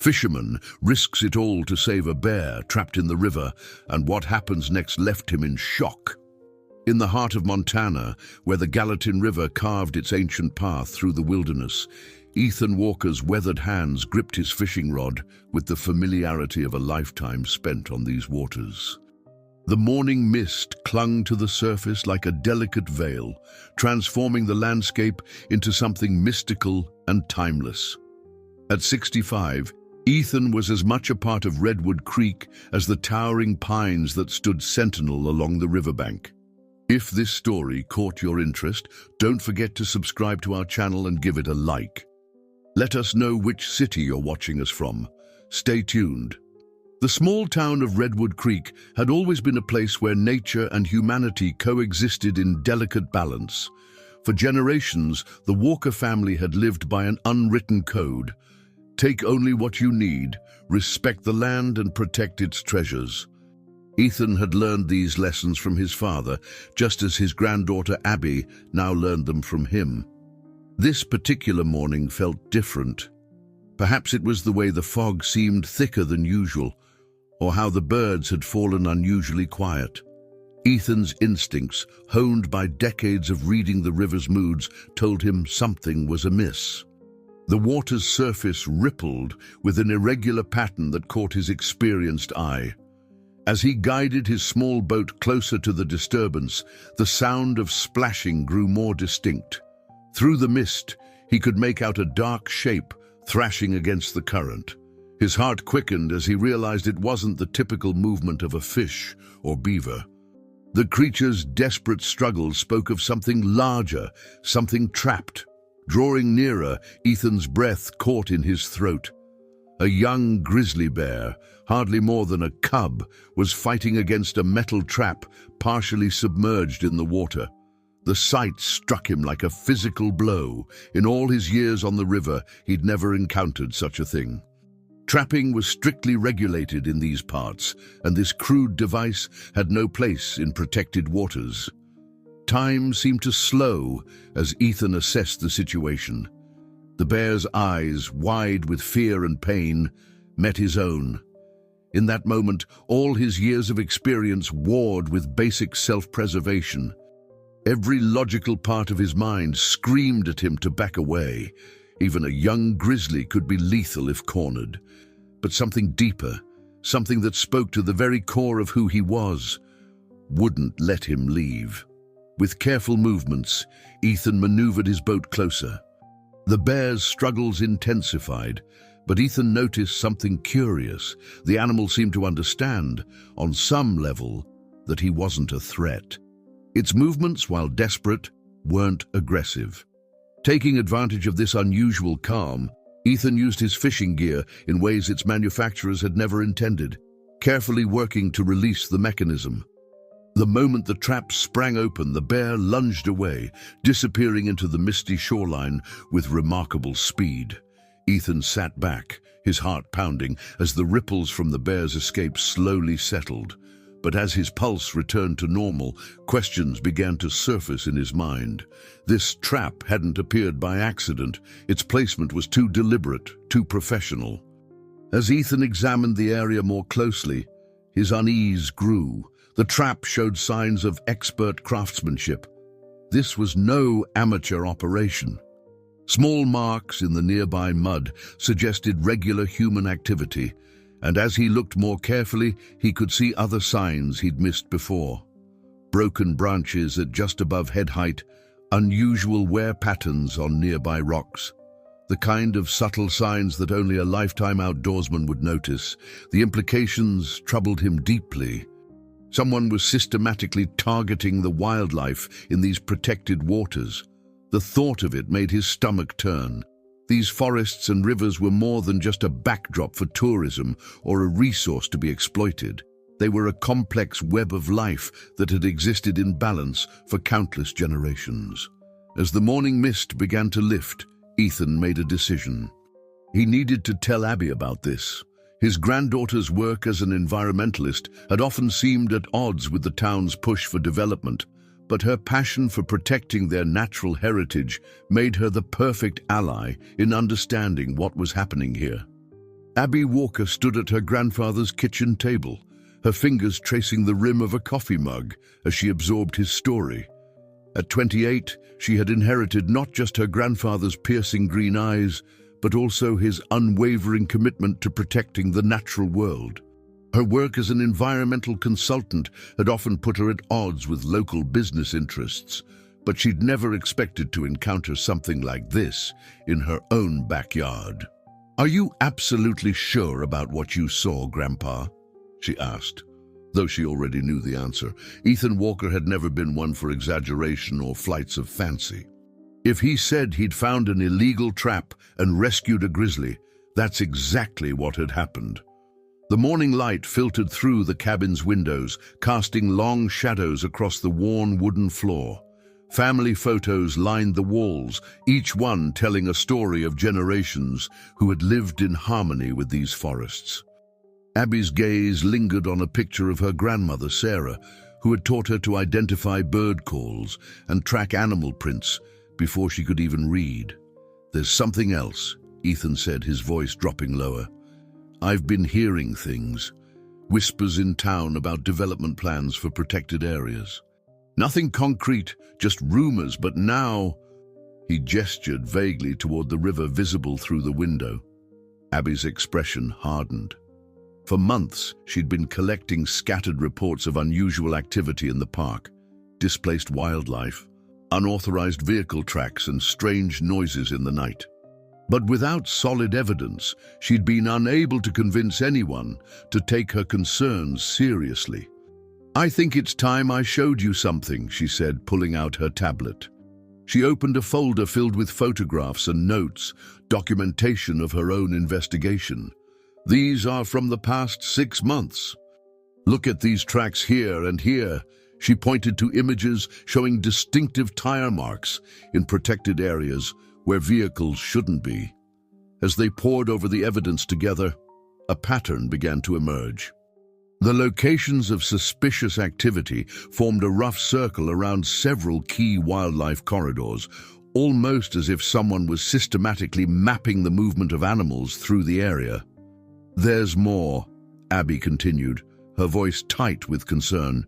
Fisherman risks it all to save a bear trapped in the river, and what happens next left him in shock. In the heart of Montana, where the Gallatin River carved its ancient path through the wilderness, Ethan Walker's weathered hands gripped his fishing rod with the familiarity of a lifetime spent on these waters. The morning mist clung to the surface like a delicate veil, transforming the landscape into something mystical and timeless. At 65, Ethan was as much a part of Redwood Creek as the towering pines that stood sentinel along the riverbank. If this story caught your interest, don't forget to subscribe to our channel and give it a like. Let us know which city you're watching us from. Stay tuned. The small town of Redwood Creek had always been a place where nature and humanity coexisted in delicate balance. For generations, the Walker family had lived by an unwritten code. Take only what you need, respect the land and protect its treasures. Ethan had learned these lessons from his father, just as his granddaughter Abby now learned them from him. This particular morning felt different. Perhaps it was the way the fog seemed thicker than usual, or how the birds had fallen unusually quiet. Ethan's instincts, honed by decades of reading the river's moods, told him something was amiss. The water's surface rippled with an irregular pattern that caught his experienced eye. As he guided his small boat closer to the disturbance, the sound of splashing grew more distinct. Through the mist, he could make out a dark shape thrashing against the current. His heart quickened as he realized it wasn't the typical movement of a fish or beaver. The creature's desperate struggle spoke of something larger, something trapped. Drawing nearer, Ethan's breath caught in his throat. A young grizzly bear, hardly more than a cub, was fighting against a metal trap partially submerged in the water. The sight struck him like a physical blow. In all his years on the river, he'd never encountered such a thing. Trapping was strictly regulated in these parts, and this crude device had no place in protected waters. Time seemed to slow as Ethan assessed the situation. The bear's eyes, wide with fear and pain, met his own. In that moment, all his years of experience warred with basic self-preservation. Every logical part of his mind screamed at him to back away. Even a young grizzly could be lethal if cornered. But something deeper, something that spoke to the very core of who he was, wouldn't let him leave. With careful movements, Ethan maneuvered his boat closer. The bear's struggles intensified, but Ethan noticed something curious. The animal seemed to understand, on some level, that he wasn't a threat. Its movements, while desperate, weren't aggressive. Taking advantage of this unusual calm, Ethan used his fishing gear in ways its manufacturers had never intended, carefully working to release the mechanism. The moment the trap sprang open, the bear lunged away, disappearing into the misty shoreline with remarkable speed. Ethan sat back, his heart pounding, as the ripples from the bear's escape slowly settled. But as his pulse returned to normal, questions began to surface in his mind. This trap hadn't appeared by accident. Its placement was too deliberate, too professional. As Ethan examined the area more closely, his unease grew. The trap showed signs of expert craftsmanship. This was no amateur operation. Small marks in the nearby mud suggested regular human activity, and as he looked more carefully, he could see other signs he'd missed before. Broken branches at just above head height, unusual wear patterns on nearby rocks. The kind of subtle signs that only a lifetime outdoorsman would notice. The implications troubled him deeply. Someone was systematically targeting the wildlife in these protected waters. The thought of it made his stomach turn. These forests and rivers were more than just a backdrop for tourism or a resource to be exploited. They were a complex web of life that had existed in balance for countless generations. As the morning mist began to lift, Ethan made a decision. He needed to tell Abby about this. His granddaughter's work as an environmentalist had often seemed at odds with the town's push for development, but her passion for protecting their natural heritage made her the perfect ally in understanding what was happening here. Abby Walker stood at her grandfather's kitchen table, her fingers tracing the rim of a coffee mug as she absorbed his story. At 28, she had inherited not just her grandfather's piercing green eyes, but also his unwavering commitment to protecting the natural world. Her work as an environmental consultant had often put her at odds with local business interests, but she'd never expected to encounter something like this in her own backyard. "Are you absolutely sure about what you saw, Grandpa?" she asked. Though she already knew the answer, Ethan Walker had never been one for exaggeration or flights of fancy. If he said he'd found an illegal trap and rescued a grizzly, that's exactly what had happened. The morning light filtered through the cabin's windows, casting long shadows across the worn wooden floor. Family photos lined the walls, each one telling a story of generations who had lived in harmony with these forests. Abby's gaze lingered on a picture of her grandmother, Sarah, who had taught her to identify bird calls and track animal prints before she could even read. "There's something else," Ethan said, his voice dropping lower. "I've been hearing things. Whispers in town about development plans for protected areas. Nothing concrete, just rumors, but now—" He gestured vaguely toward the river visible through the window. Abby's expression hardened. For months, she'd been collecting scattered reports of unusual activity in the park, displaced wildlife, unauthorized vehicle tracks, and strange noises in the night. But without solid evidence, she'd been unable to convince anyone to take her concerns seriously. "I think it's time I showed you something," she said, pulling out her tablet. She opened a folder filled with photographs and notes, documentation of her own investigation. "These are from the past 6 months. Look at these tracks here and here." She pointed to images showing distinctive tire marks in protected areas where vehicles shouldn't be. As they pored over the evidence together, a pattern began to emerge. The locations of suspicious activity formed a rough circle around several key wildlife corridors, almost as if someone was systematically mapping the movement of animals through the area. "There's more," Abby continued, her voice tight with concern.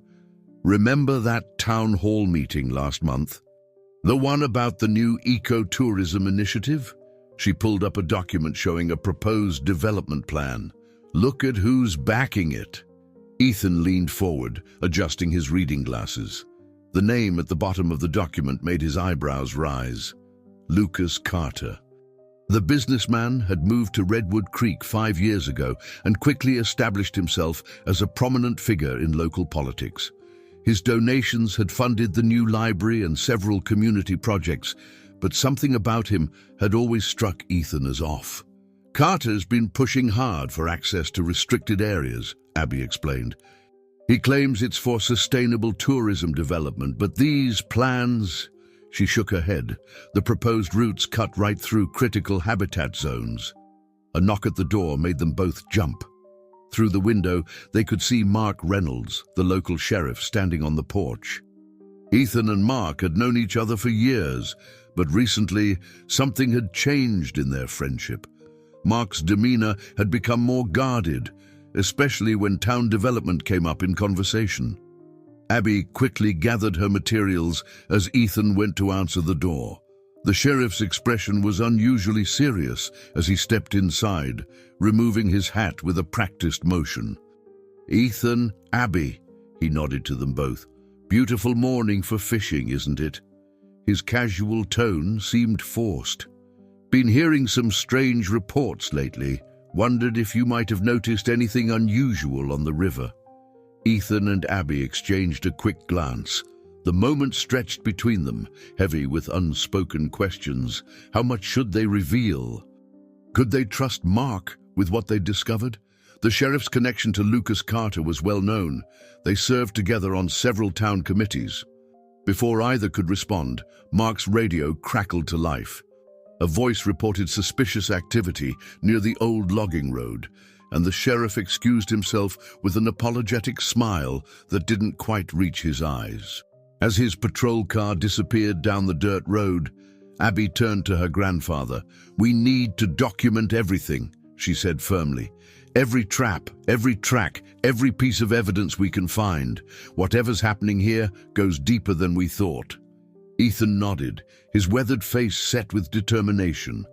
"Remember that town hall meeting last month? The one about the new ecotourism initiative?" She pulled up a document showing a proposed development plan. "Look at who's backing it." Ethan leaned forward, adjusting his reading glasses. The name at the bottom of the document made his eyebrows rise. Lucas Carter. The businessman had moved to Redwood Creek 5 years ago and quickly established himself as a prominent figure in local politics. His donations had funded the new library and several community projects, but something about him had always struck Ethan as off. "Carter's been pushing hard for access to restricted areas," Abby explained. "He claims it's for sustainable tourism development, but these plans—" She shook her head. The proposed routes cut right through critical habitat zones. A knock at the door made them both jump. Through the window, they could see Mark Reynolds, the local sheriff, standing on the porch. Ethan and Mark had known each other for years, but recently something had changed in their friendship. Mark's demeanor had become more guarded, especially when town development came up in conversation. Abby quickly gathered her materials as Ethan went to answer the door. The sheriff's expression was unusually serious as he stepped inside, removing his hat with a practiced motion. "Ethan, Abby," he nodded to them both. "Beautiful morning for fishing, isn't it?" His casual tone seemed forced. "Been hearing some strange reports lately. Wondered if you might have noticed anything unusual on the river." Ethan and Abby exchanged a quick glance. The moment stretched between them, heavy with unspoken questions. How much should they reveal? Could they trust Mark with what they'd discovered? The sheriff's connection to Lucas Carter was well known. They served together on several town committees. Before either could respond, Mark's radio crackled to life. A voice reported suspicious activity near the old logging road, and the sheriff excused himself with an apologetic smile that didn't quite reach his eyes. As his patrol car disappeared down the dirt road, Abby turned to her grandfather. "We need to document everything," she said firmly. "Every trap, every track, every piece of evidence we can find. Whatever's happening here goes deeper than we thought." Ethan nodded, his weathered face set with determination.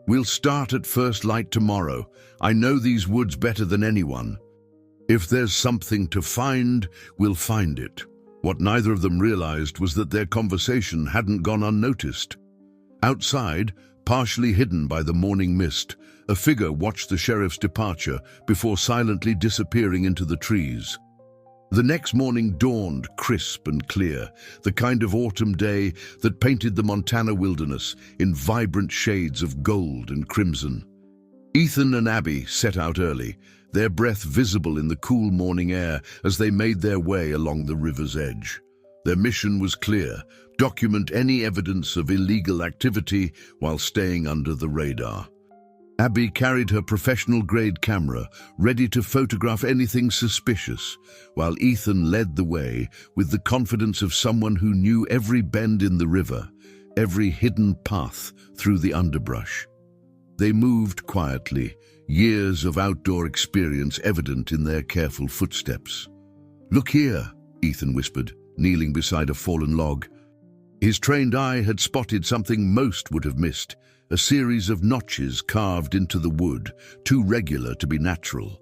"We'll start at first light tomorrow. I know these woods better than anyone. If there's something to find, we'll find it." What neither of them realized was that their conversation hadn't gone unnoticed. Outside, partially hidden by the morning mist, a figure watched the sheriff's departure before silently disappearing into the trees. The next morning dawned crisp and clear, the kind of autumn day that painted the Montana wilderness in vibrant shades of gold and crimson. Ethan and Abby set out early, their breath visible in the cool morning air as they made their way along the river's edge. Their mission was clear: document any evidence of illegal activity while staying under the radar. Abby carried her professional-grade camera, ready to photograph anything suspicious, while Ethan led the way with the confidence of someone who knew every bend in the river, every hidden path through the underbrush. They moved quietly, years of outdoor experience evident in their careful footsteps. "Look here," Ethan whispered, kneeling beside a fallen log. His trained eye had spotted something most would have missed: a series of notches carved into the wood, too regular to be natural.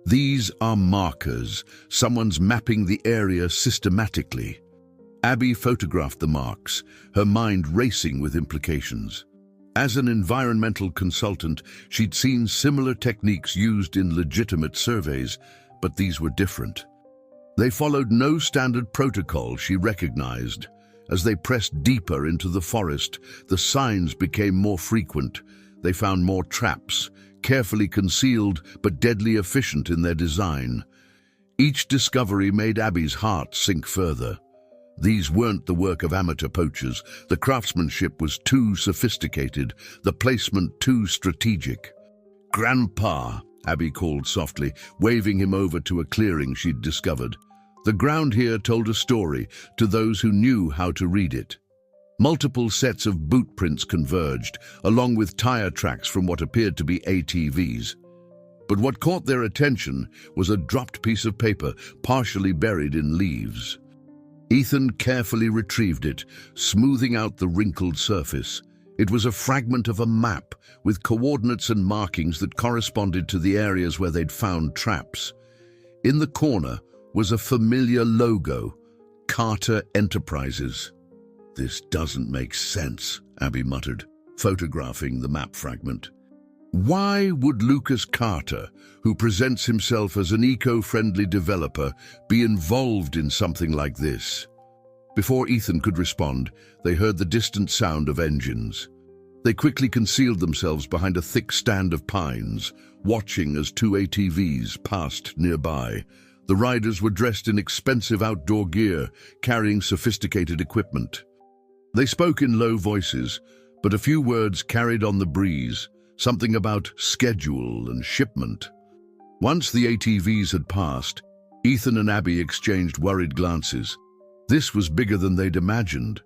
"These are markers. Someone's mapping the area systematically." Abby photographed the marks, her mind racing with implications. As an environmental consultant, she'd seen similar techniques used in legitimate surveys, but these were different. They followed no standard protocol she recognized. As they pressed deeper into the forest, the signs became more frequent. They found more traps, carefully concealed but deadly efficient in their design. Each discovery made Abby's heart sink further. These weren't the work of amateur poachers. The craftsmanship was too sophisticated, the placement too strategic. "Grandpa," Abby called softly, waving him over to a clearing she'd discovered. The ground here told a story to those who knew how to read it. Multiple sets of boot prints converged, along with tire tracks from what appeared to be ATVs. But what caught their attention was a dropped piece of paper, partially buried in leaves. Ethan carefully retrieved it, smoothing out the wrinkled surface. It was a fragment of a map, with coordinates and markings that corresponded to the areas where they'd found traps. In the corner was a familiar logo: Carter Enterprises. "This doesn't make sense," Abby muttered, photographing the map fragment. Why would Lucas Carter, who presents himself as an eco-friendly developer, be involved in something like this? Before Ethan could respond, they heard the distant sound of engines. They quickly concealed themselves behind a thick stand of pines, watching as two ATVs passed nearby. The riders were dressed in expensive outdoor gear, carrying sophisticated equipment. They spoke in low voices, but a few words carried on the breeze, something about schedule and shipment. Once the ATVs had passed, Ethan and Abby exchanged worried glances. This was bigger than they'd imagined.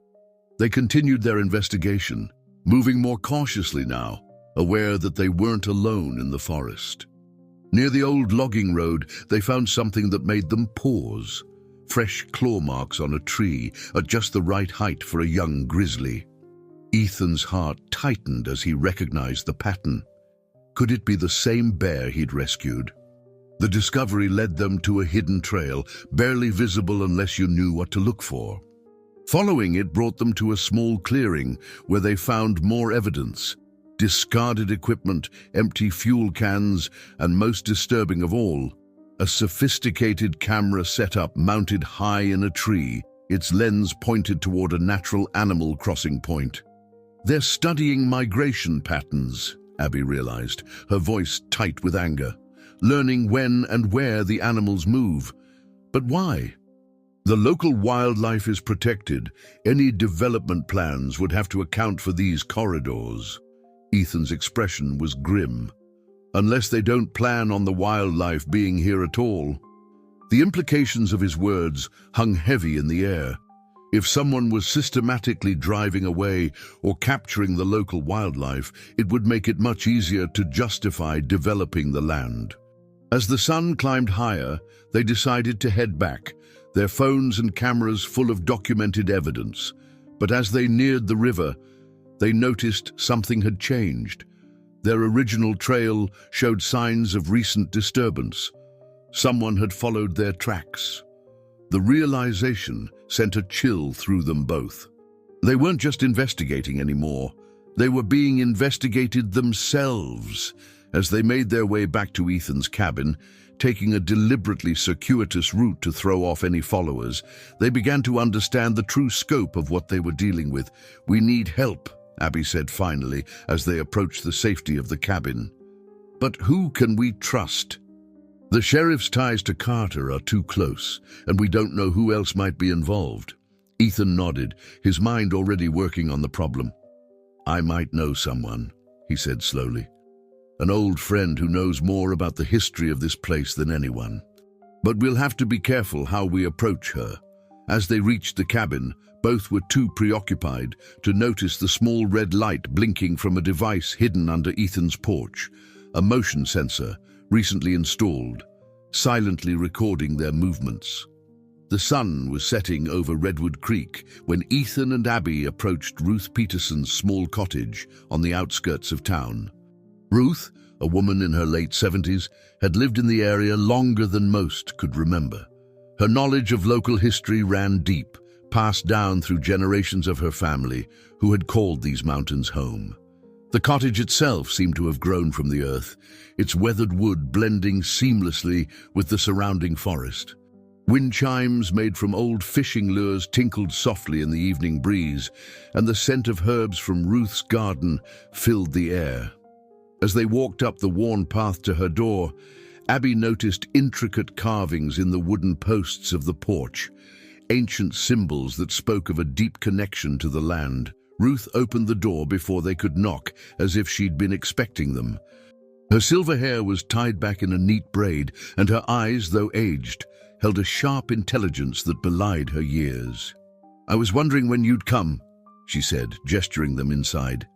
They continued their investigation, moving more cautiously now, aware that they weren't alone in the forest. Near the old logging road, they found something that made them pause: fresh claw marks on a tree at just the right height for a young grizzly. Ethan's heart tightened as he recognized the pattern. Could it be the same bear he'd rescued? The discovery led them to a hidden trail, barely visible unless you knew what to look for. Following it brought them to a small clearing where they found more evidence: discarded equipment, empty fuel cans, and most disturbing of all, a sophisticated camera setup mounted high in a tree, its lens pointed toward a natural animal crossing point. "They're studying migration patterns," Abby realized, her voice tight with anger. "Learning when and where the animals move. But why? The local wildlife is protected. Any development plans would have to account for these corridors." Ethan's expression was grim. "Unless they don't plan on the wildlife being here at all." The implications of his words hung heavy in the air. If someone was systematically driving away or capturing the local wildlife, it would make it much easier to justify developing the land. As the sun climbed higher, they decided to head back, their phones and cameras full of documented evidence. But as they neared the river, they noticed something had changed. Their original trail showed signs of recent disturbance. Someone had followed their tracks. The realization sent a chill through them both. They weren't just investigating anymore. They were being investigated themselves. As they made their way back to Ethan's cabin, taking a deliberately circuitous route to throw off any followers, they began to understand the true scope of what they were dealing with. "We need help," Abby said finally, as they approached the safety of the cabin. "But who can we trust? The sheriff's ties to Carter are too close, and we don't know who else might be involved." Ethan nodded, his mind already working on the problem. "I might know someone," he said slowly. "An old friend who knows more about the history of this place than anyone. But we'll have to be careful how we approach her." As they reached the cabin, both were too preoccupied to notice the small red light blinking from a device hidden under Ethan's porch, a motion sensor recently installed, silently recording their movements. The sun was setting over Redwood Creek when Ethan and Abby approached Ruth Peterson's small cottage on the outskirts of town. Ruth, a woman in her late 70s, had lived in the area longer than most could remember. Her knowledge of local history ran deep, passed down through generations of her family, who had called these mountains home. The cottage itself seemed to have grown from the earth, its weathered wood blending seamlessly with the surrounding forest. Wind chimes made from old fishing lures tinkled softly in the evening breeze, and the scent of herbs from Ruth's garden filled the air. As they walked up the worn path to her door, Abby noticed intricate carvings in the wooden posts of the porch, ancient symbols that spoke of a deep connection to the land. Ruth opened the door before they could knock, as if she'd been expecting them. Her silver hair was tied back in a neat braid, and her eyes, though aged, held a sharp intelligence that belied her years. "I was wondering when you'd come," she said, gesturing them inside.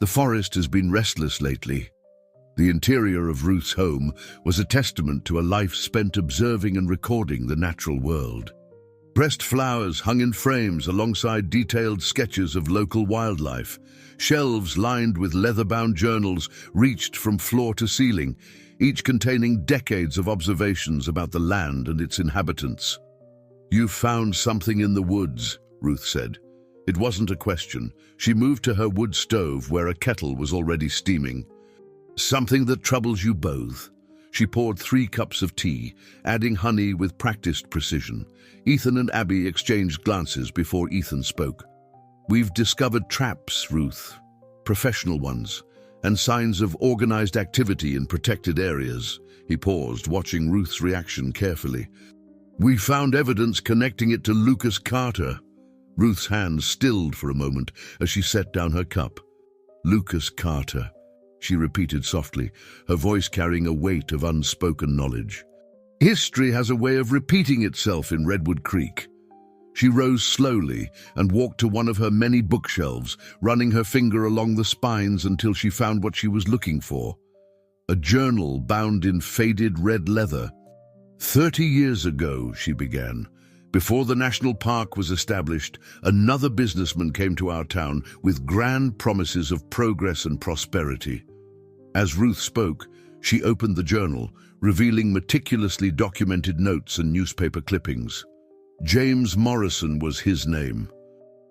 "The forest has been restless lately." The interior of Ruth's home was a testament to a life spent observing and recording the natural world. Pressed flowers hung in frames alongside detailed sketches of local wildlife. Shelves lined with leather-bound journals reached from floor to ceiling, each containing decades of observations about the land and its inhabitants. "You've found something in the woods," Ruth said. It wasn't a question. She moved to her wood stove where a kettle was already steaming. "Something that troubles you both." She poured 3 cups of tea, adding honey with practiced precision. Ethan and Abby exchanged glances before Ethan spoke. "We've discovered traps, Ruth, professional ones, and signs of organized activity in protected areas." He paused, watching Ruth's reaction carefully. "We found evidence connecting it to Lucas Carter." Ruth's hand stilled for a moment as she set down her cup. "Lucas Carter," she repeated softly, her voice carrying a weight of unspoken knowledge. "History has a way of repeating itself in Redwood Creek." She rose slowly and walked to one of her many bookshelves, running her finger along the spines until she found what she was looking for. A journal bound in faded red leather. "30 years ago," she began, "before the national park was established, another businessman came to our town with grand promises of progress and prosperity." As Ruth spoke, she opened the journal, revealing meticulously documented notes and newspaper clippings. James Morrison was his name.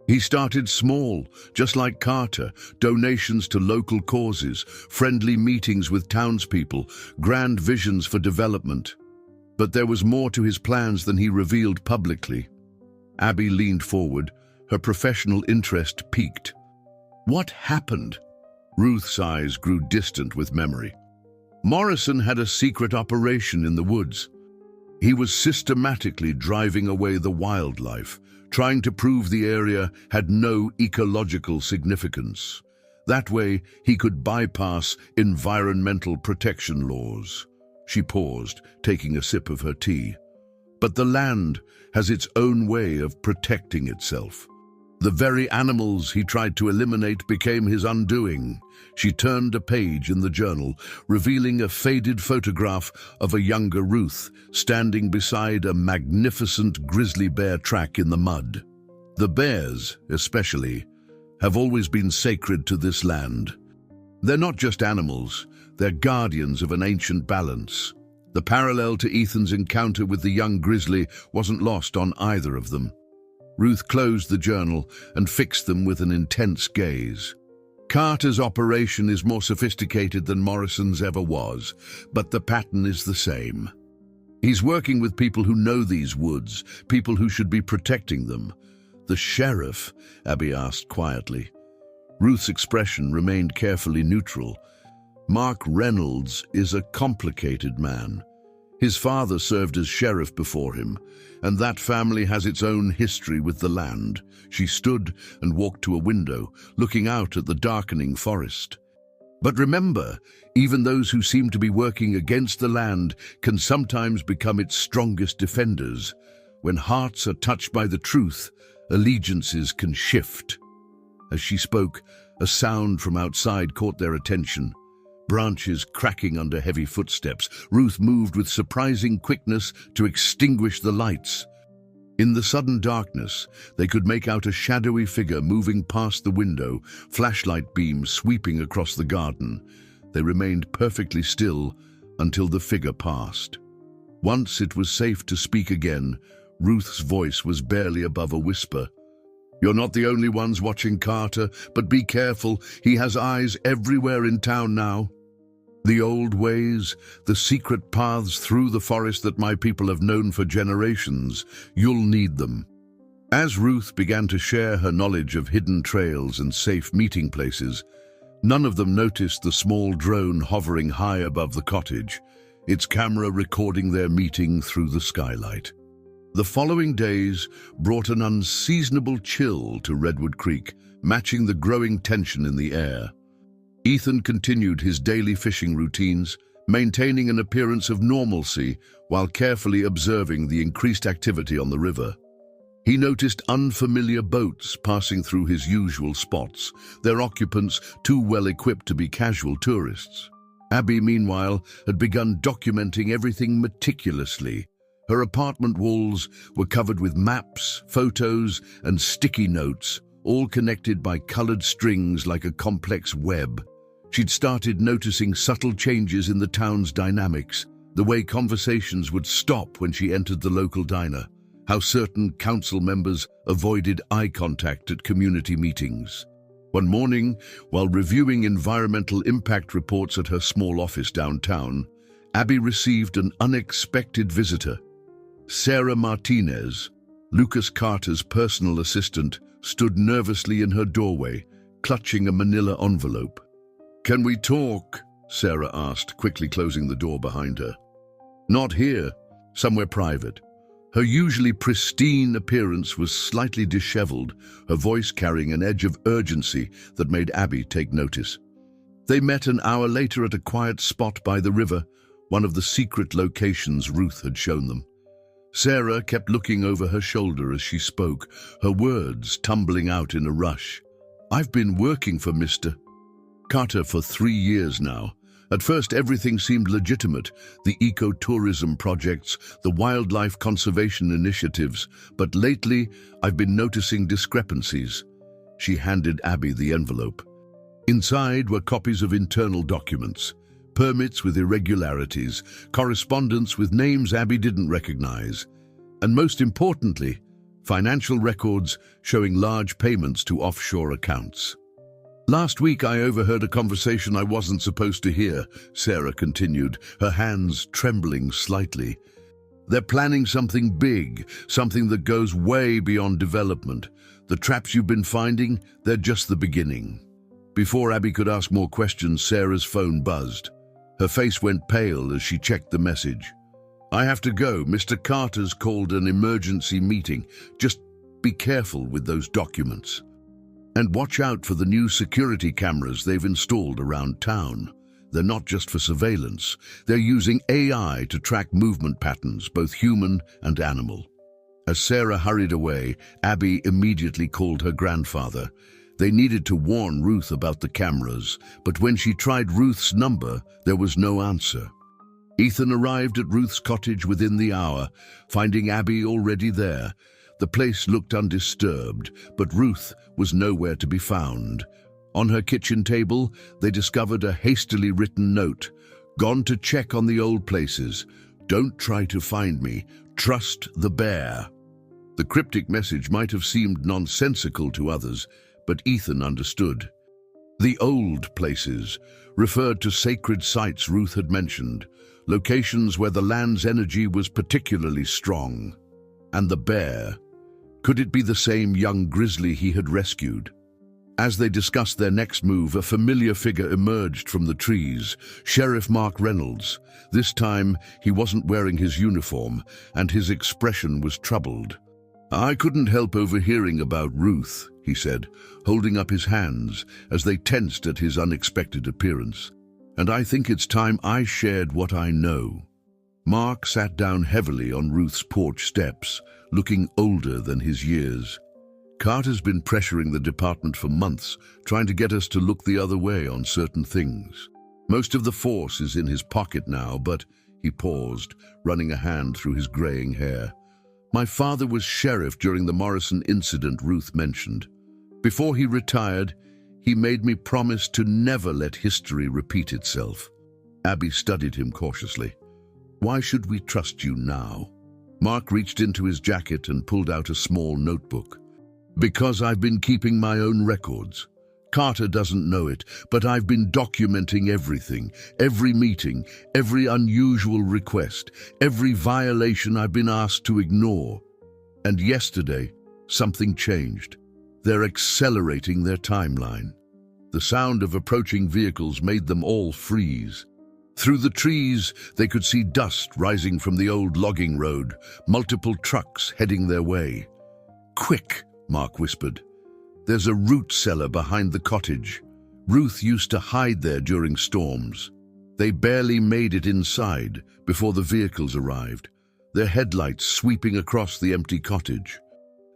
He started small, just like Carter, donations to local causes, friendly meetings with townspeople, grand visions for development. But there was more to his plans than he revealed publicly. Abby leaned forward, her professional interest piqued. "What happened?" Ruth's eyes grew distant with memory. "Morrison had a secret operation in the woods. He was systematically driving away the wildlife, trying to prove the area had no ecological significance. That way, he could bypass environmental protection laws." She paused, taking a sip of her tea. But the land has its own way of protecting itself. The very animals he tried to eliminate became his undoing. She turned a page in the journal, revealing a faded photograph of a younger Ruth standing beside a magnificent grizzly bear track in the mud. The bears, especially, have always been sacred to this land. They're not just animals, they're guardians of an ancient balance. The parallel to Ethan's encounter with the young grizzly wasn't lost on either of them. Ruth closed the journal and fixed them with an intense gaze. Carter's operation is more sophisticated than Morrison's ever was, but the pattern is the same. He's working with people who know these woods, people who should be protecting them. The sheriff? Abby asked quietly. Ruth's expression remained carefully neutral. Mark Reynolds is a complicated man. His father served as sheriff before him, and that family has its own history with the land. She stood and walked to a window, looking out at the darkening forest. But remember, even those who seem to be working against the land can sometimes become its strongest defenders. When hearts are touched by the truth, allegiances can shift. As she spoke, a sound from outside caught their attention. Branches cracking under heavy footsteps, Ruth moved with surprising quickness to extinguish the lights. In the sudden darkness, they could make out a shadowy figure moving past the window, flashlight beams sweeping across the garden. They remained perfectly still until the figure passed. Once it was safe to speak again, Ruth's voice was barely above a whisper. "You're not the only ones watching Carter, but be careful, he has eyes everywhere in town now. The old ways, the secret paths through the forest that my people have known for generations, you'll need them." As Ruth began to share her knowledge of hidden trails and safe meeting places, none of them noticed the small drone hovering high above the cottage, its camera recording their meeting through the skylight. The following days brought an unseasonable chill to Redwood Creek, matching the growing tension in the air. Ethan continued his daily fishing routines, maintaining an appearance of normalcy while carefully observing the increased activity on the river. He noticed unfamiliar boats passing through his usual spots, their occupants too well equipped to be casual tourists. Abby, meanwhile, had begun documenting everything meticulously. Her apartment walls were covered with maps, photos, and sticky notes, all connected by colored strings like a complex web. She'd started noticing subtle changes in the town's dynamics, the way conversations would stop when she entered the local diner, how certain council members avoided eye contact at community meetings. One morning, while reviewing environmental impact reports at her small office downtown, Abby received an unexpected visitor. Sarah Martinez, Lucas Carter's personal assistant, stood nervously in her doorway, clutching a manila envelope. "Can we talk?" Sarah asked, quickly closing the door behind her. "Not here, somewhere private." Her usually pristine appearance was slightly disheveled, her voice carrying an edge of urgency that made Abby take notice. They met an hour later at a quiet spot by the river, one of the secret locations Ruth had shown them. Sarah kept looking over her shoulder as she spoke, her words tumbling out in a rush. "I've been working for Mr. Carter for 3 years now. At first, everything seemed legitimate, the ecotourism projects, the wildlife conservation initiatives, but lately I've been noticing discrepancies." She handed Abby the envelope. Inside were copies of internal documents, permits with irregularities, correspondence with names Abby didn't recognize, and most importantly, financial records showing large payments to offshore accounts. "Last week I overheard a conversation I wasn't supposed to hear," Sarah continued, her hands trembling slightly. "They're planning something big, something that goes way beyond development. The traps you've been finding, they're just the beginning." Before Abby could ask more questions, Sarah's phone buzzed. Her face went pale as she checked the message. "I have to go. Mr. Carter's called an emergency meeting. Just be careful with those documents. And watch out for the new security cameras they've installed around town. They're not just for surveillance. They're using AI to track movement patterns, both human and animal. As Sarah hurried away, Abby immediately called her grandfather. They needed to warn Ruth about the cameras, but when she tried Ruth's number, there was no answer. Ethan arrived at Ruth's cottage within the hour, finding Abby already there. The place looked undisturbed, but Ruth was nowhere to be found. On her kitchen table, they discovered a hastily written note. "Gone to check on the old places. Don't try to find me. Trust the bear." The cryptic message might have seemed nonsensical to others, but Ethan understood. The old places referred to sacred sites Ruth had mentioned, locations where the land's energy was particularly strong. And the bear, could it be the same young grizzly he had rescued? As they discussed their next move, a familiar figure emerged from the trees, Sheriff Mark Reynolds. This time, he wasn't wearing his uniform, and his expression was troubled. "I couldn't help overhearing about Ruth," he said, holding up his hands as they tensed at his unexpected appearance. "And I think it's time I shared what I know." Mark sat down heavily on Ruth's porch steps, looking older than his years. "Carter's been pressuring the department for months, trying to get us to look the other way on certain things. Most of the force is in his pocket now, but," he paused, running a hand through his graying hair. "My father was sheriff during the Morrison incident Ruth mentioned. Before he retired, he made me promise to never let history repeat itself." Abby studied him cautiously. "Why should we trust you now?" Mark reached into his jacket and pulled out a small notebook. "Because I've been keeping my own records. Carter doesn't know it, but I've been documenting everything, every meeting, every unusual request, every violation I've been asked to ignore. And yesterday, something changed. They're accelerating their timeline." The sound of approaching vehicles made them all freeze. Through the trees, they could see dust rising from the old logging road, multiple trucks heading their way. "Quick," Mark whispered. "There's a root cellar behind the cottage. Ruth used to hide there during storms." They barely made it inside before the vehicles arrived, their headlights sweeping across the empty cottage.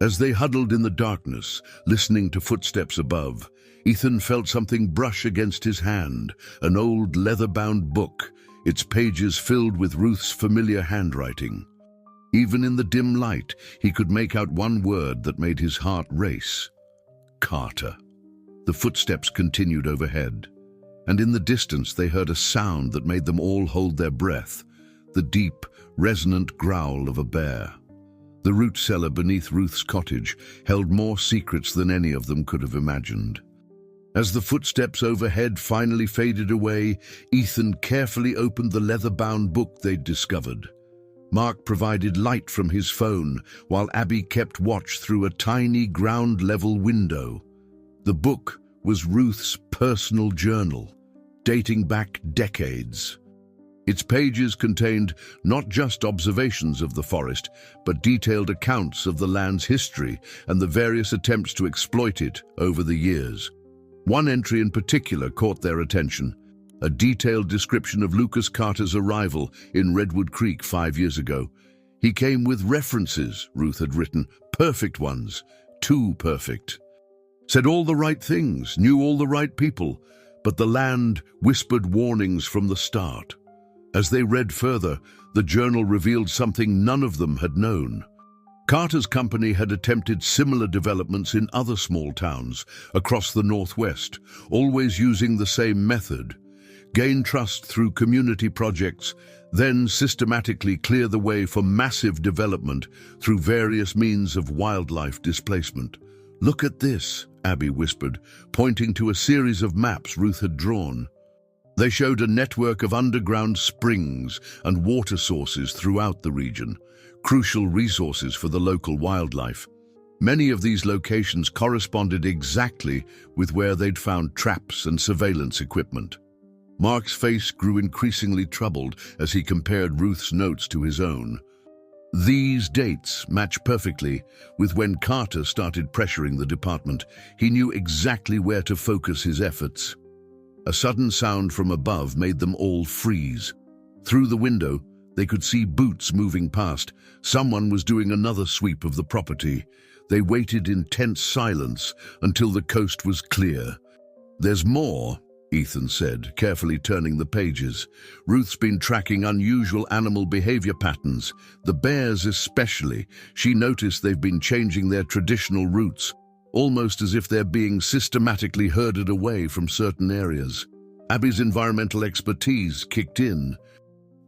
As they huddled in the darkness, listening to footsteps above, Ethan felt something brush against his hand, an old leather-bound book, its pages filled with Ruth's familiar handwriting. Even in the dim light, he could make out one word that made his heart race. Carter. The footsteps continued overhead, and in the distance they heard a sound that made them all hold their breath, the deep, resonant growl of a bear. The root cellar beneath Ruth's cottage held more secrets than any of them could have imagined. As the footsteps overhead finally faded away, Ethan carefully opened the leather-bound book they'd discovered. Mark provided light from his phone, while Abby kept watch through a tiny ground-level window. The book was Ruth's personal journal, dating back decades. Its pages contained not just observations of the forest, but detailed accounts of the land's history and the various attempts to exploit it over the years. One entry in particular caught their attention, a detailed description of Lucas Carter's arrival in Redwood Creek 5 years ago. "He came with references," Ruth had written, "perfect ones, too perfect. Said all the right things, knew all the right people, but the land whispered warnings from the start." As they read further, the journal revealed something none of them had known. Carter's company had attempted similar developments in other small towns across the Northwest, always using the same method: gain trust through community projects, then systematically clear the way for massive development through various means of wildlife displacement. "Look at this," Abby whispered, pointing to a series of maps Ruth had drawn. They showed a network of underground springs and water sources throughout the region, crucial resources for the local wildlife. Many of these locations corresponded exactly with where they'd found traps and surveillance equipment. Mark's face grew increasingly troubled as he compared Ruth's notes to his own. These dates match perfectly with when Carter started pressuring the department. He knew exactly where to focus his efforts. A sudden sound from above made them all freeze. Through the window, they could see boots moving past. Someone was doing another sweep of the property. They waited in tense silence until the coast was clear. "There's more," Ethan said, carefully turning the pages. "Ruth's been tracking unusual animal behavior patterns, the bears especially. She noticed they've been changing their traditional routes, almost as if they're being systematically herded away from certain areas." Abby's environmental expertise kicked in.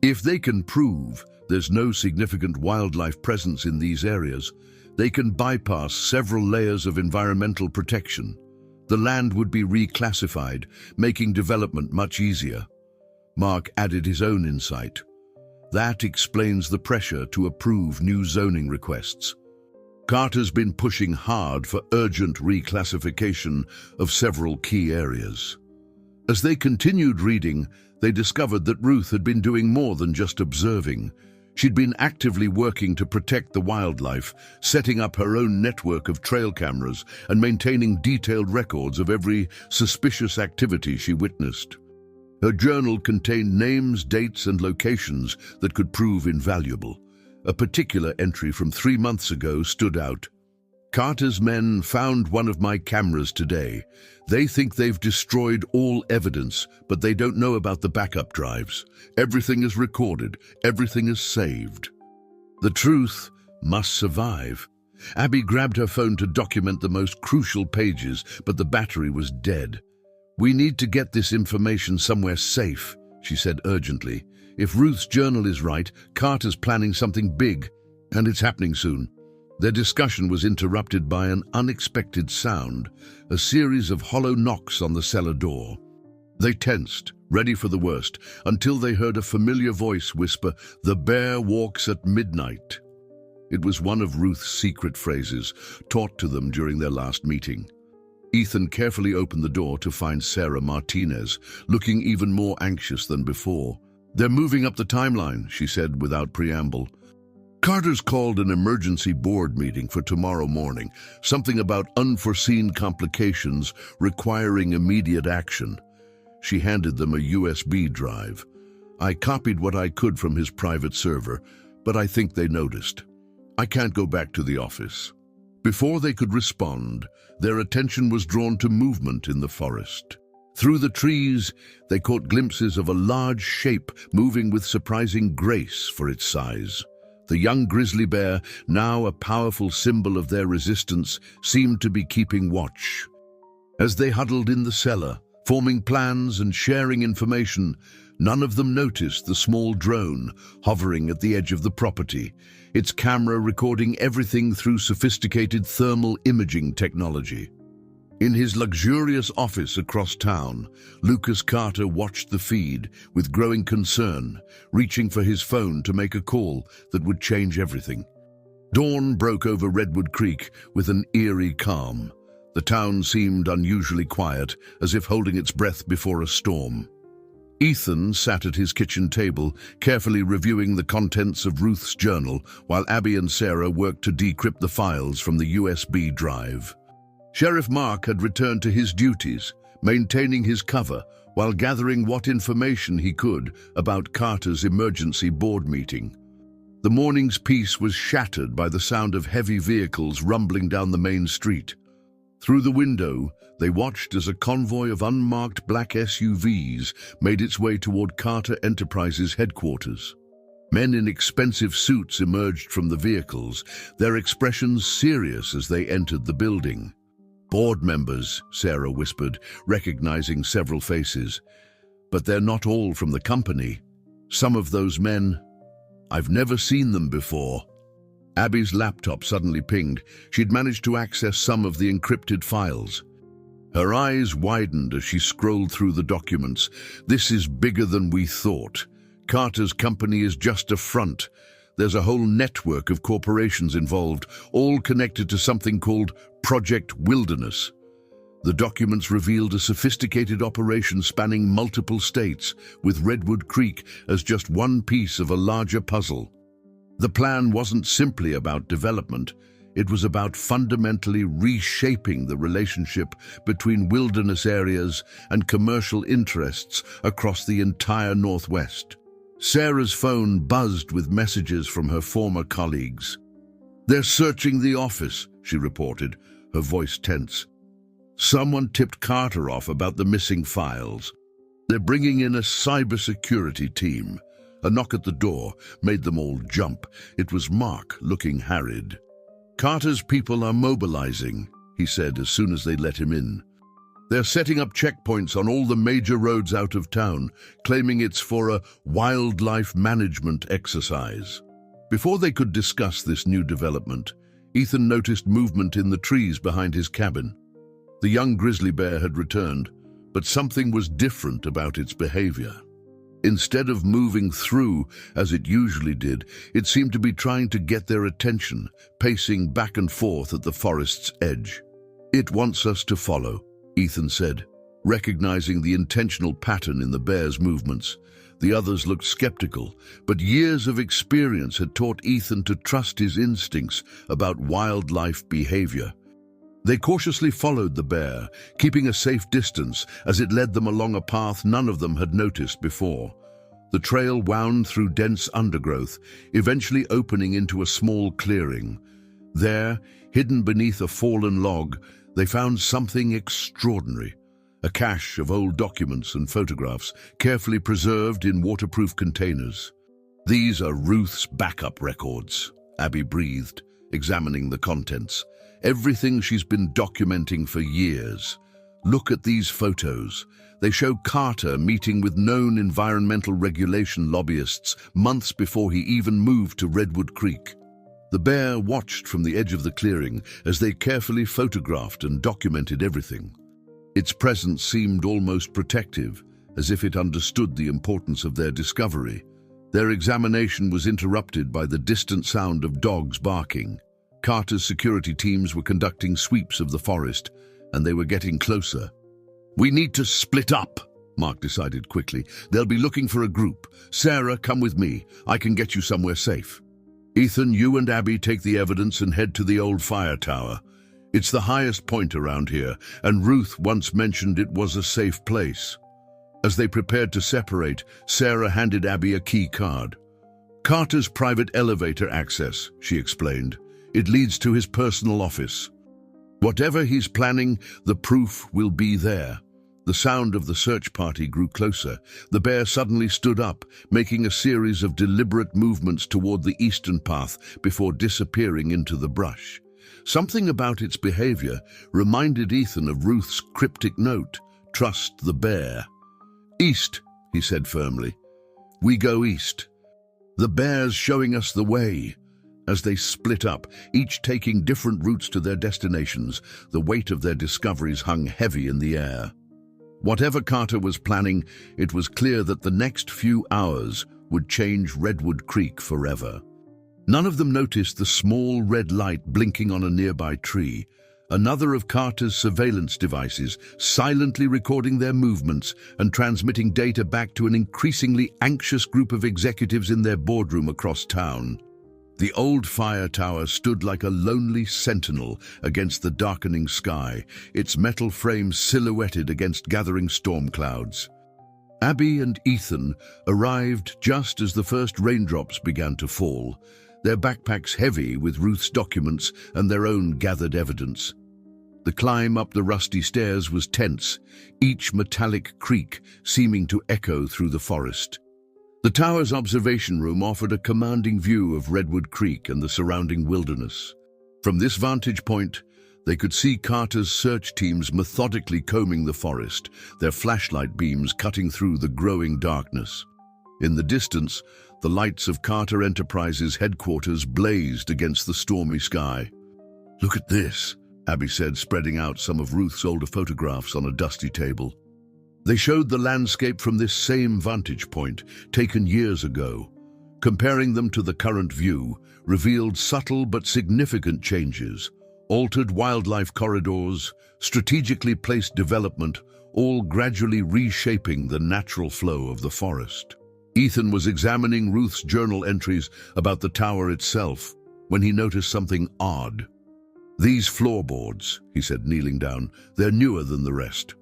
If they can prove there's no significant wildlife presence in these areas, they can bypass several layers of environmental protection. The land would be reclassified, making development much easier. Mark added his own insight. That explains the pressure to approve new zoning requests. Carter's been pushing hard for urgent reclassification of several key areas. As they continued reading, they discovered that Ruth had been doing more than just observing. She'd been actively working to protect the wildlife, setting up her own network of trail cameras and maintaining detailed records of every suspicious activity she witnessed. Her journal contained names, dates, and locations that could prove invaluable. A particular entry from 3 months ago stood out. "Carter's men found one of my cameras today. They think they've destroyed all evidence, but they don't know about the backup drives. Everything is recorded, everything is saved." The truth must survive. Abby grabbed her phone to document the most crucial pages, but the battery was dead. "We need to get this information somewhere safe," she said urgently. "If Ruth's journal is right, Carter's planning something big, and it's happening soon." Their discussion was interrupted by an unexpected sound, a series of hollow knocks on the cellar door. They tensed, ready for the worst, until they heard a familiar voice whisper, "The bear walks at midnight." It was one of Ruth's secret phrases, taught to them during their last meeting. Ethan carefully opened the door to find Sarah Martinez, looking even more anxious than before. "They're moving up the timeline," she said without preamble. "Carter's called an emergency board meeting for tomorrow morning, something about unforeseen complications requiring immediate action." She handed them a USB drive. "I copied what I could from his private server, but I think they noticed. I can't go back to the office." Before they could respond, their attention was drawn to movement in the forest. Through the trees, they caught glimpses of a large shape moving with surprising grace for its size. The young grizzly bear, now a powerful symbol of their resistance, seemed to be keeping watch. As they huddled in the cellar, forming plans and sharing information, none of them noticed the small drone hovering at the edge of the property, its camera recording everything through sophisticated thermal imaging technology. In his luxurious office across town, Lucas Carter watched the feed with growing concern, reaching for his phone to make a call that would change everything. Dawn broke over Redwood Creek with an eerie calm. The town seemed unusually quiet, as if holding its breath before a storm. Ethan sat at his kitchen table, carefully reviewing the contents of Ruth's journal, while Abby and Sarah worked to decrypt the files from the USB drive. Sheriff Mark had returned to his duties, maintaining his cover while gathering what information he could about Carter's emergency board meeting. The morning's peace was shattered by the sound of heavy vehicles rumbling down the main street. Through the window, they watched as a convoy of unmarked black SUVs made its way toward Carter Enterprises headquarters. Men in expensive suits emerged from the vehicles, their expressions serious as they entered the building. "Board members," Sarah whispered, recognizing several faces. "But they're not all from the company. Some of those men, I've never seen them before." Abby's laptop suddenly pinged. She'd managed to access some of the encrypted files. Her eyes widened as she scrolled through the documents. "This is bigger than we thought. Carter's company is just a front. There's a whole network of corporations involved, all connected to something called Project Wilderness." The documents revealed a sophisticated operation spanning multiple states, with Redwood Creek as just one piece of a larger puzzle. The plan wasn't simply about development. It was about fundamentally reshaping the relationship between wilderness areas and commercial interests across the entire Northwest. Sarah's phone buzzed with messages from her former colleagues. "They're searching the office," she reported, her voice tense. "Someone tipped Carter off about the missing files. They're bringing in a cybersecurity team." A knock at the door made them all jump. It was Mark, looking harried. "Carter's people are mobilizing," he said as soon as they let him in. "They're setting up checkpoints on all the major roads out of town, claiming it's for a wildlife management exercise." Before they could discuss this new development, Ethan noticed movement in the trees behind his cabin. The young grizzly bear had returned, but something was different about its behavior. Instead of moving through, as it usually did, it seemed to be trying to get their attention, pacing back and forth at the forest's edge. "It wants us to follow," Ethan said, recognizing the intentional pattern in the bear's movements. The others looked skeptical, but years of experience had taught Ethan to trust his instincts about wildlife behavior. They cautiously followed the bear, keeping a safe distance as it led them along a path none of them had noticed before. The trail wound through dense undergrowth, eventually opening into a small clearing. There, hidden beneath a fallen log, they found something extraordinary. A cache of old documents and photographs, carefully preserved in waterproof containers. "These are Ruth's backup records," Abby breathed, examining the contents. "Everything she's been documenting for years. Look at these photos. They show Carter meeting with known environmental regulation lobbyists months before he even moved to Redwood Creek." The bear watched from the edge of the clearing as they carefully photographed and documented everything. Its presence seemed almost protective, as if it understood the importance of their discovery. Their examination was interrupted by the distant sound of dogs barking. Carter's security teams were conducting sweeps of the forest, and they were getting closer. "We need to split up," Mark decided quickly. "They'll be looking for a group. Sarah, come with me. I can get you somewhere safe. Ethan, you and Abby take the evidence and head to the old fire tower. It's the highest point around here, and Ruth once mentioned it was a safe place." As they prepared to separate, Sarah handed Abby a key card. "Carter's private elevator access," she explained. "It leads to his personal office. Whatever he's planning, the proof will be there." The sound of the search party grew closer. The bear suddenly stood up, making a series of deliberate movements toward the eastern path before disappearing into the brush. Something about its behavior reminded Ethan of Ruth's cryptic note, "Trust the bear." "East," he said firmly. "We go east. The bear's showing us the way." As they split up, each taking different routes to their destinations, the weight of their discoveries hung heavy in the air. Whatever Carter was planning, it was clear that the next few hours would change Redwood Creek forever. None of them noticed the small red light blinking on a nearby tree, another of Carter's surveillance devices, silently recording their movements and transmitting data back to an increasingly anxious group of executives in their boardroom across town. The old fire tower stood like a lonely sentinel against the darkening sky, its metal frame silhouetted against gathering storm clouds. Abby and Ethan arrived just as the first raindrops began to fall, their backpacks heavy with Ruth's documents and their own gathered evidence. The climb up the rusty stairs was tense, each metallic creak seeming to echo through the forest. The tower's observation room offered a commanding view of Redwood Creek and the surrounding wilderness. From this vantage point, they could see Carter's search teams methodically combing the forest, their flashlight beams cutting through the growing darkness. In the distance, the lights of Carter Enterprises' headquarters blazed against the stormy sky. "Look at this," Abby said, spreading out some of Ruth's older photographs on a dusty table. They showed the landscape from this same vantage point, taken years ago. Comparing them to the current view, revealed subtle but significant changes. Altered wildlife corridors, strategically placed development, all gradually reshaping the natural flow of the forest. Ethan was examining Ruth's journal entries about the tower itself when he noticed something odd. "These floorboards," he said, kneeling down, "they're newer than the rest."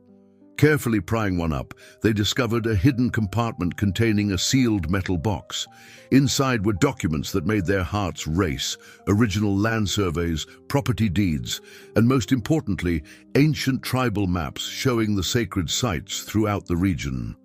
Carefully prying one up, they discovered a hidden compartment containing a sealed metal box. Inside were documents that made their hearts race: original land surveys, property deeds, and most importantly, ancient tribal maps showing the sacred sites throughout the region.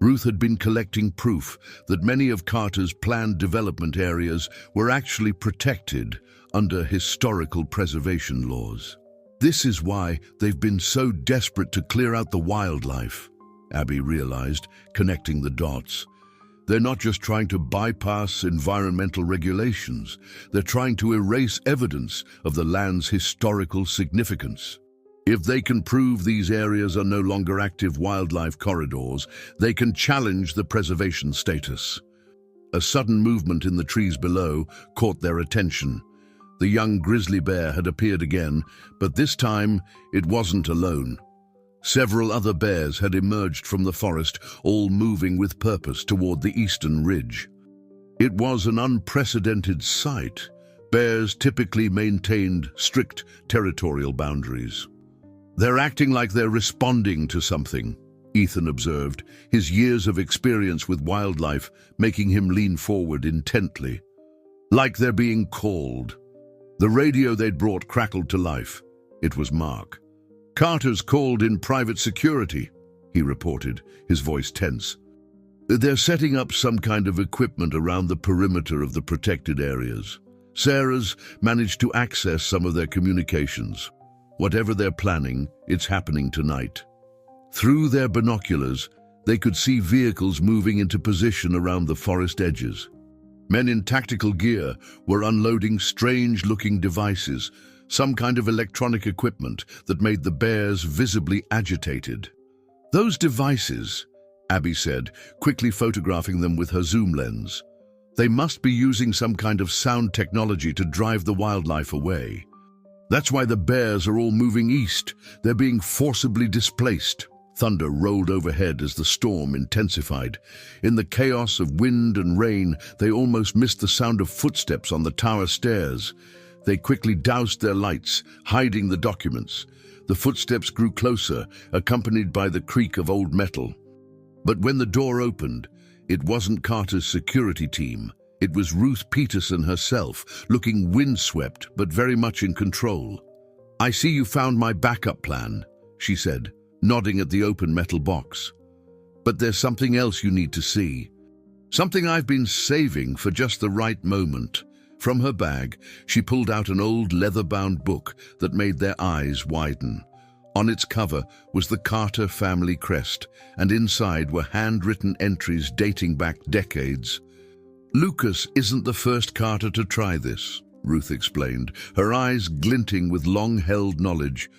Ruth had been collecting proof that many of Carter's planned development areas were actually protected under historical preservation laws. "This is why they've been so desperate to clear out the wildlife," Abby realized, connecting the dots. "They're not just trying to bypass environmental regulations, they're trying to erase evidence of the land's historical significance. If they can prove these areas are no longer active wildlife corridors, they can challenge the preservation status." A sudden movement in the trees below caught their attention. The young grizzly bear had appeared again, but this time it wasn't alone. Several other bears had emerged from the forest, all moving with purpose toward the eastern ridge. It was an unprecedented sight. Bears typically maintained strict territorial boundaries. "They're acting like they're responding to something," Ethan observed, his years of experience with wildlife making him lean forward intently. "Like they're being called." The radio they'd brought crackled to life. It was Mark. "Carter's called in private security," he reported, his voice tense. "They're setting up some kind of equipment around the perimeter of the protected areas. Sarah's managed to access some of their communications. Whatever they're planning, it's happening tonight." Through their binoculars, they could see vehicles moving into position around the forest edges. Men in tactical gear were unloading strange-looking devices, some kind of electronic equipment that made the bears visibly agitated. "Those devices," Abby said, quickly photographing them with her zoom lens. "They must be using some kind of sound technology to drive the wildlife away. That's why the bears are all moving east. They're being forcibly displaced." Thunder rolled overhead as the storm intensified. In the chaos of wind and rain, they almost missed the sound of footsteps on the tower stairs. They quickly doused their lights, hiding the documents. The footsteps grew closer, accompanied by the creak of old metal. But when the door opened, it wasn't Carter's security team. It was Ruth Peterson herself, looking windswept but very much in control. "I see you found my backup plan," she said, nodding at the open metal box. "But there's something else you need to see. Something I've been saving for just the right moment." From her bag, she pulled out an old leather-bound book that made their eyes widen. On its cover was the Carter family crest, and inside were handwritten entries dating back decades. "Lucas isn't the first Carter to try this," Ruth explained, her eyes glinting with long-held knowledge.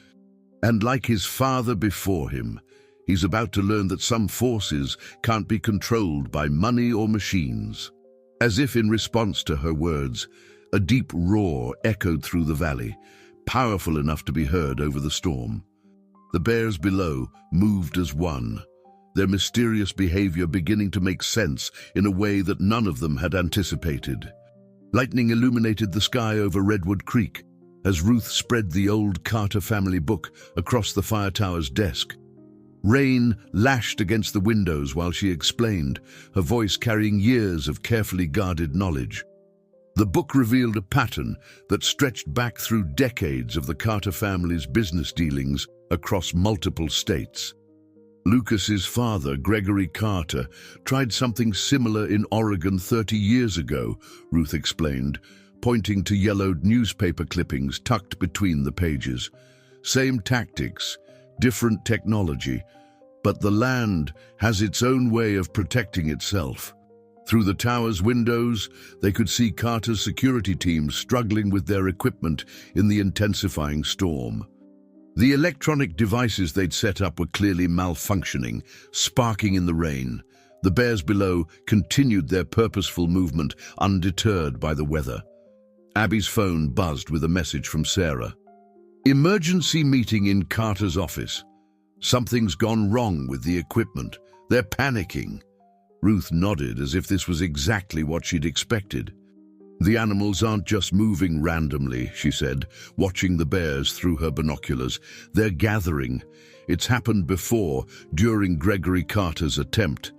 "And like his father before him, he's about to learn that some forces can't be controlled by money or machines." As if in response to her words, a deep roar echoed through the valley, powerful enough to be heard over the storm. The bears below moved as one, their mysterious behavior beginning to make sense in a way that none of them had anticipated. Lightning illuminated the sky over Redwood Creek as Ruth spread the old Carter family book across the fire tower's desk. Rain lashed against the windows while she explained, her voice carrying years of carefully guarded knowledge. The book revealed a pattern that stretched back through decades of the Carter family's business dealings across multiple states. Lucas's father, Gregory Carter, tried something similar in Oregon 30 years ago, Ruth explained, pointing to yellowed newspaper clippings tucked between the pages. Same tactics, different technology, but the land has its own way of protecting itself. Through the tower's windows, they could see Carter's security teams struggling with their equipment in the intensifying storm. The electronic devices they'd set up were clearly malfunctioning, sparking in the rain. The bears below continued their purposeful movement, undeterred by the weather. Abby's phone buzzed with a message from Sarah. "Emergency meeting in Carter's office. Something's gone wrong with the equipment. They're panicking." Ruth nodded as if this was exactly what she'd expected. The animals aren't just moving randomly, she said, watching the bears through her binoculars. They're gathering. It's happened before, during Gregory Carter's attempt.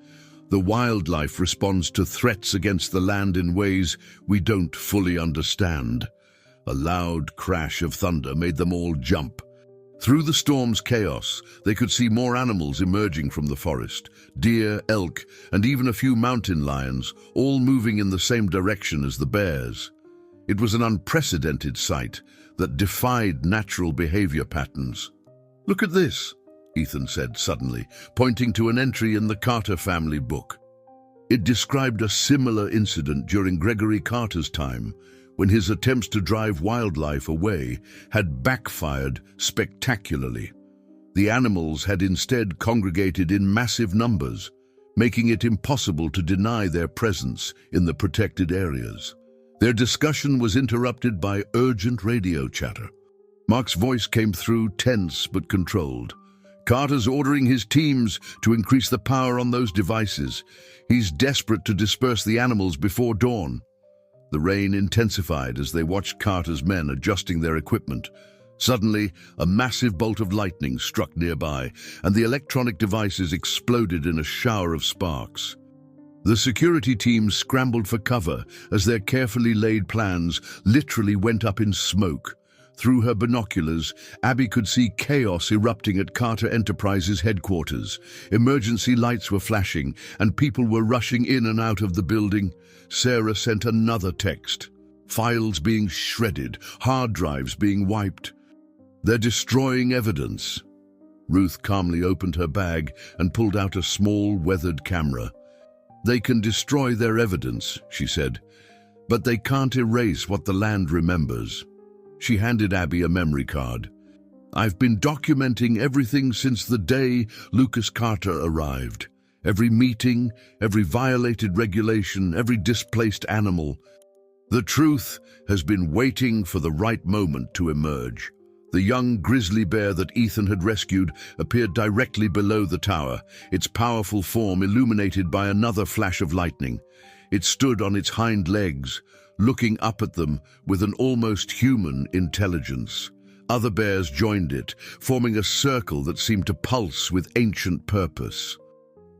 The wildlife responds to threats against the land in ways we don't fully understand. A loud crash of thunder made them all jump. Through the storm's chaos, they could see more animals emerging from the forest. Deer, elk, and even a few mountain lions, all moving in the same direction as the bears. It was an unprecedented sight that defied natural behavior patterns. "Look at this," Ethan said suddenly, pointing to an entry in the Carter family book. It described a similar incident during Gregory Carter's time, when his attempts to drive wildlife away had backfired spectacularly. The animals had instead congregated in massive numbers, making it impossible to deny their presence in the protected areas. Their discussion was interrupted by urgent radio chatter. Mark's voice came through, tense but controlled. "Carter's ordering his teams to increase the power on those devices. He's desperate to disperse the animals before dawn." The rain intensified as they watched Carter's men adjusting their equipment. Suddenly, a massive bolt of lightning struck nearby, and the electronic devices exploded in a shower of sparks. The security teams scrambled for cover as their carefully laid plans literally went up in smoke. Through her binoculars, Abby could see chaos erupting at Carter Enterprises headquarters. Emergency lights were flashing, and people were rushing in and out of the building. Sarah sent another text. Files being shredded, hard drives being wiped. "They're destroying evidence." Ruth calmly opened her bag and pulled out a small, weathered camera. "They can destroy their evidence," she said, "but they can't erase what the land remembers." She handed Abby a memory card. "I've been documenting everything since the day Lucas Carter arrived. Every meeting, every violated regulation, every displaced animal. The truth has been waiting for the right moment to emerge." The young grizzly bear that Ethan had rescued appeared directly below the tower, its powerful form illuminated by another flash of lightning. It stood on its hind legs, looking up at them with an almost human intelligence. Other bears joined it, forming a circle that seemed to pulse with ancient purpose.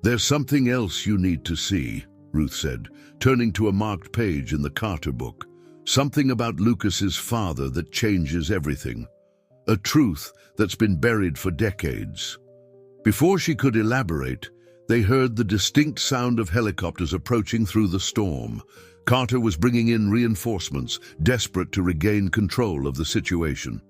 "There's something else you need to see," Ruth said, turning to a marked page in the Carter book. "Something about Lucas's father that changes everything. A truth that's been buried for decades." Before she could elaborate, they heard the distinct sound of helicopters approaching through the storm. Carter was bringing in reinforcements, desperate to regain control of the situation.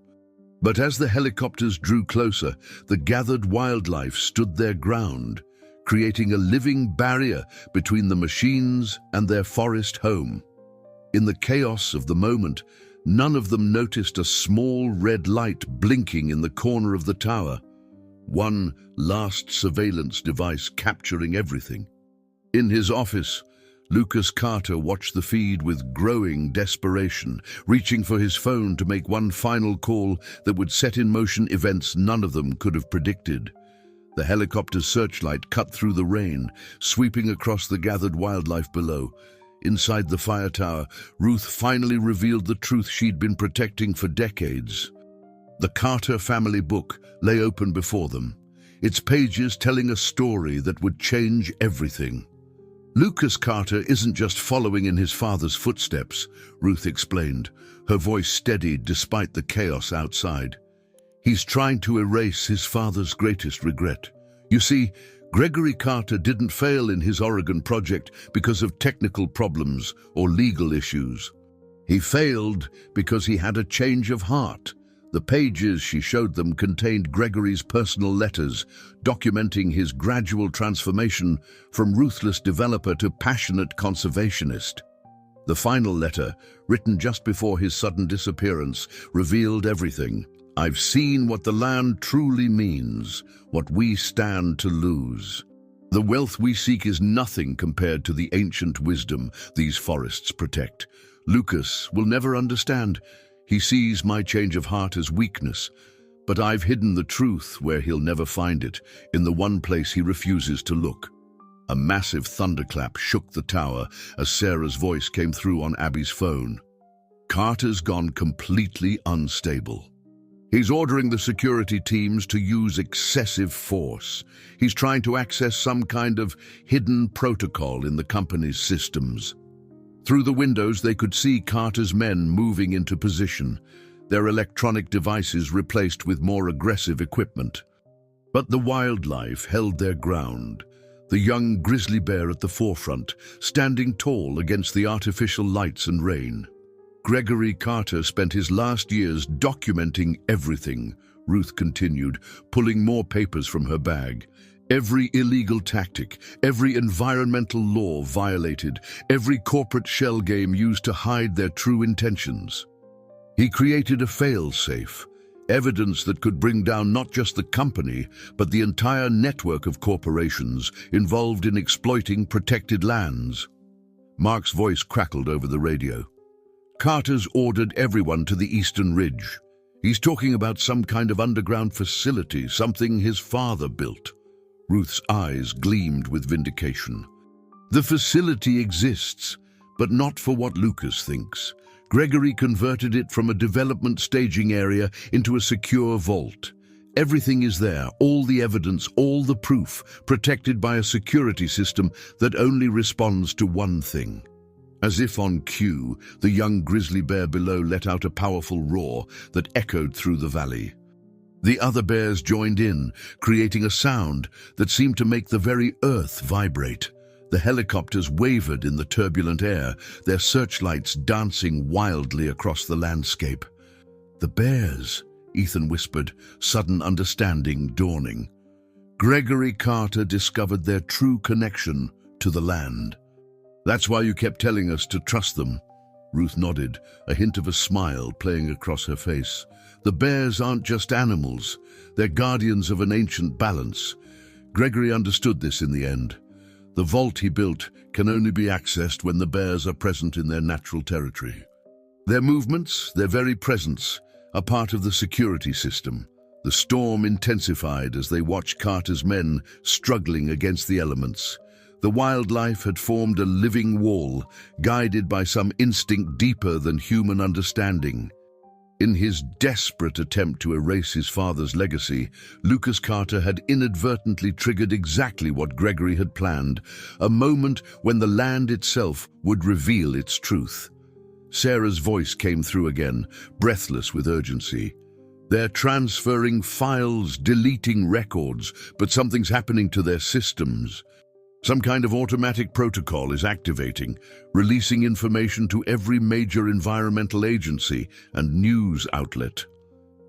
But as the helicopters drew closer, the gathered wildlife stood their ground, creating a living barrier between the machines and their forest home. In the chaos of the moment, none of them noticed a small red light blinking in the corner of the tower. One last surveillance device capturing everything. In his office, Lucas Carter watched the feed with growing desperation, reaching for his phone to make one final call that would set in motion events none of them could have predicted. The helicopter's searchlight cut through the rain, sweeping across the gathered wildlife below. Inside the fire tower, Ruth finally revealed the truth she'd been protecting for decades. The Carter family book lay open before them, its pages telling a story that would change everything. "Lucas Carter isn't just following in his father's footsteps," Ruth explained, her voice steadied despite the chaos outside. "He's trying to erase his father's greatest regret. You see, Gregory Carter didn't fail in his Oregon project because of technical problems or legal issues. He failed because he had a change of heart." The pages she showed them contained Gregory's personal letters, documenting his gradual transformation from ruthless developer to passionate conservationist. The final letter, written just before his sudden disappearance, revealed everything. "I've seen what the land truly means, what we stand to lose. The wealth we seek is nothing compared to the ancient wisdom these forests protect. Lucas will never understand. He sees my change of heart as weakness, but I've hidden the truth where he'll never find it, in the one place he refuses to look." A massive thunderclap shook the tower as Sarah's voice came through on Abby's phone. Carter's gone completely unstable. He's ordering the security teams to use excessive force. He's trying to access some kind of hidden protocol in the company's systems. Through the windows, they could see Carter's men moving into position, their electronic devices replaced with more aggressive equipment. But the wildlife held their ground. The young grizzly bear at the forefront, standing tall against the artificial lights and rain. Gregory Carter spent his last years documenting everything, Ruth continued, pulling more papers from her bag. Every illegal tactic, every environmental law violated, every corporate shell game used to hide their true intentions. He created a fail-safe, evidence that could bring down not just the company, but the entire network of corporations involved in exploiting protected lands. Mark's voice crackled over the radio. Carter's ordered everyone to the Eastern Ridge. He's talking about some kind of underground facility, something his father built. Ruth's eyes gleamed with vindication. The facility exists, but not for what Lucas thinks. Gregory converted it from a development staging area into a secure vault. Everything is there, all the evidence, all the proof, protected by a security system that only responds to one thing. As if on cue, the young grizzly bear below let out a powerful roar that echoed through the valley. The other bears joined in, creating a sound that seemed to make the very earth vibrate. The helicopters wavered in the turbulent air, their searchlights dancing wildly across the landscape. "The bears," Ethan whispered, sudden understanding dawning. Gregory Carter discovered their true connection to the land. "That's why you kept telling us to trust them." Ruth nodded, a hint of a smile playing across her face. "The bears aren't just animals. They're guardians of an ancient balance." Gregory understood this in the end. The vault he built can only be accessed when the bears are present in their natural territory. Their movements, their very presence, are part of the security system. The storm intensified as they watched Carter's men struggling against the elements. The wildlife had formed a living wall, guided by some instinct deeper than human understanding. In his desperate attempt to erase his father's legacy, Lucas Carter had inadvertently triggered exactly what Gregory had planned, a moment when the land itself would reveal its truth. Sarah's voice came through again, breathless with urgency. "They're transferring files, deleting records, but something's happening to their systems. Some kind of automatic protocol is activating, releasing information to every major environmental agency and news outlet."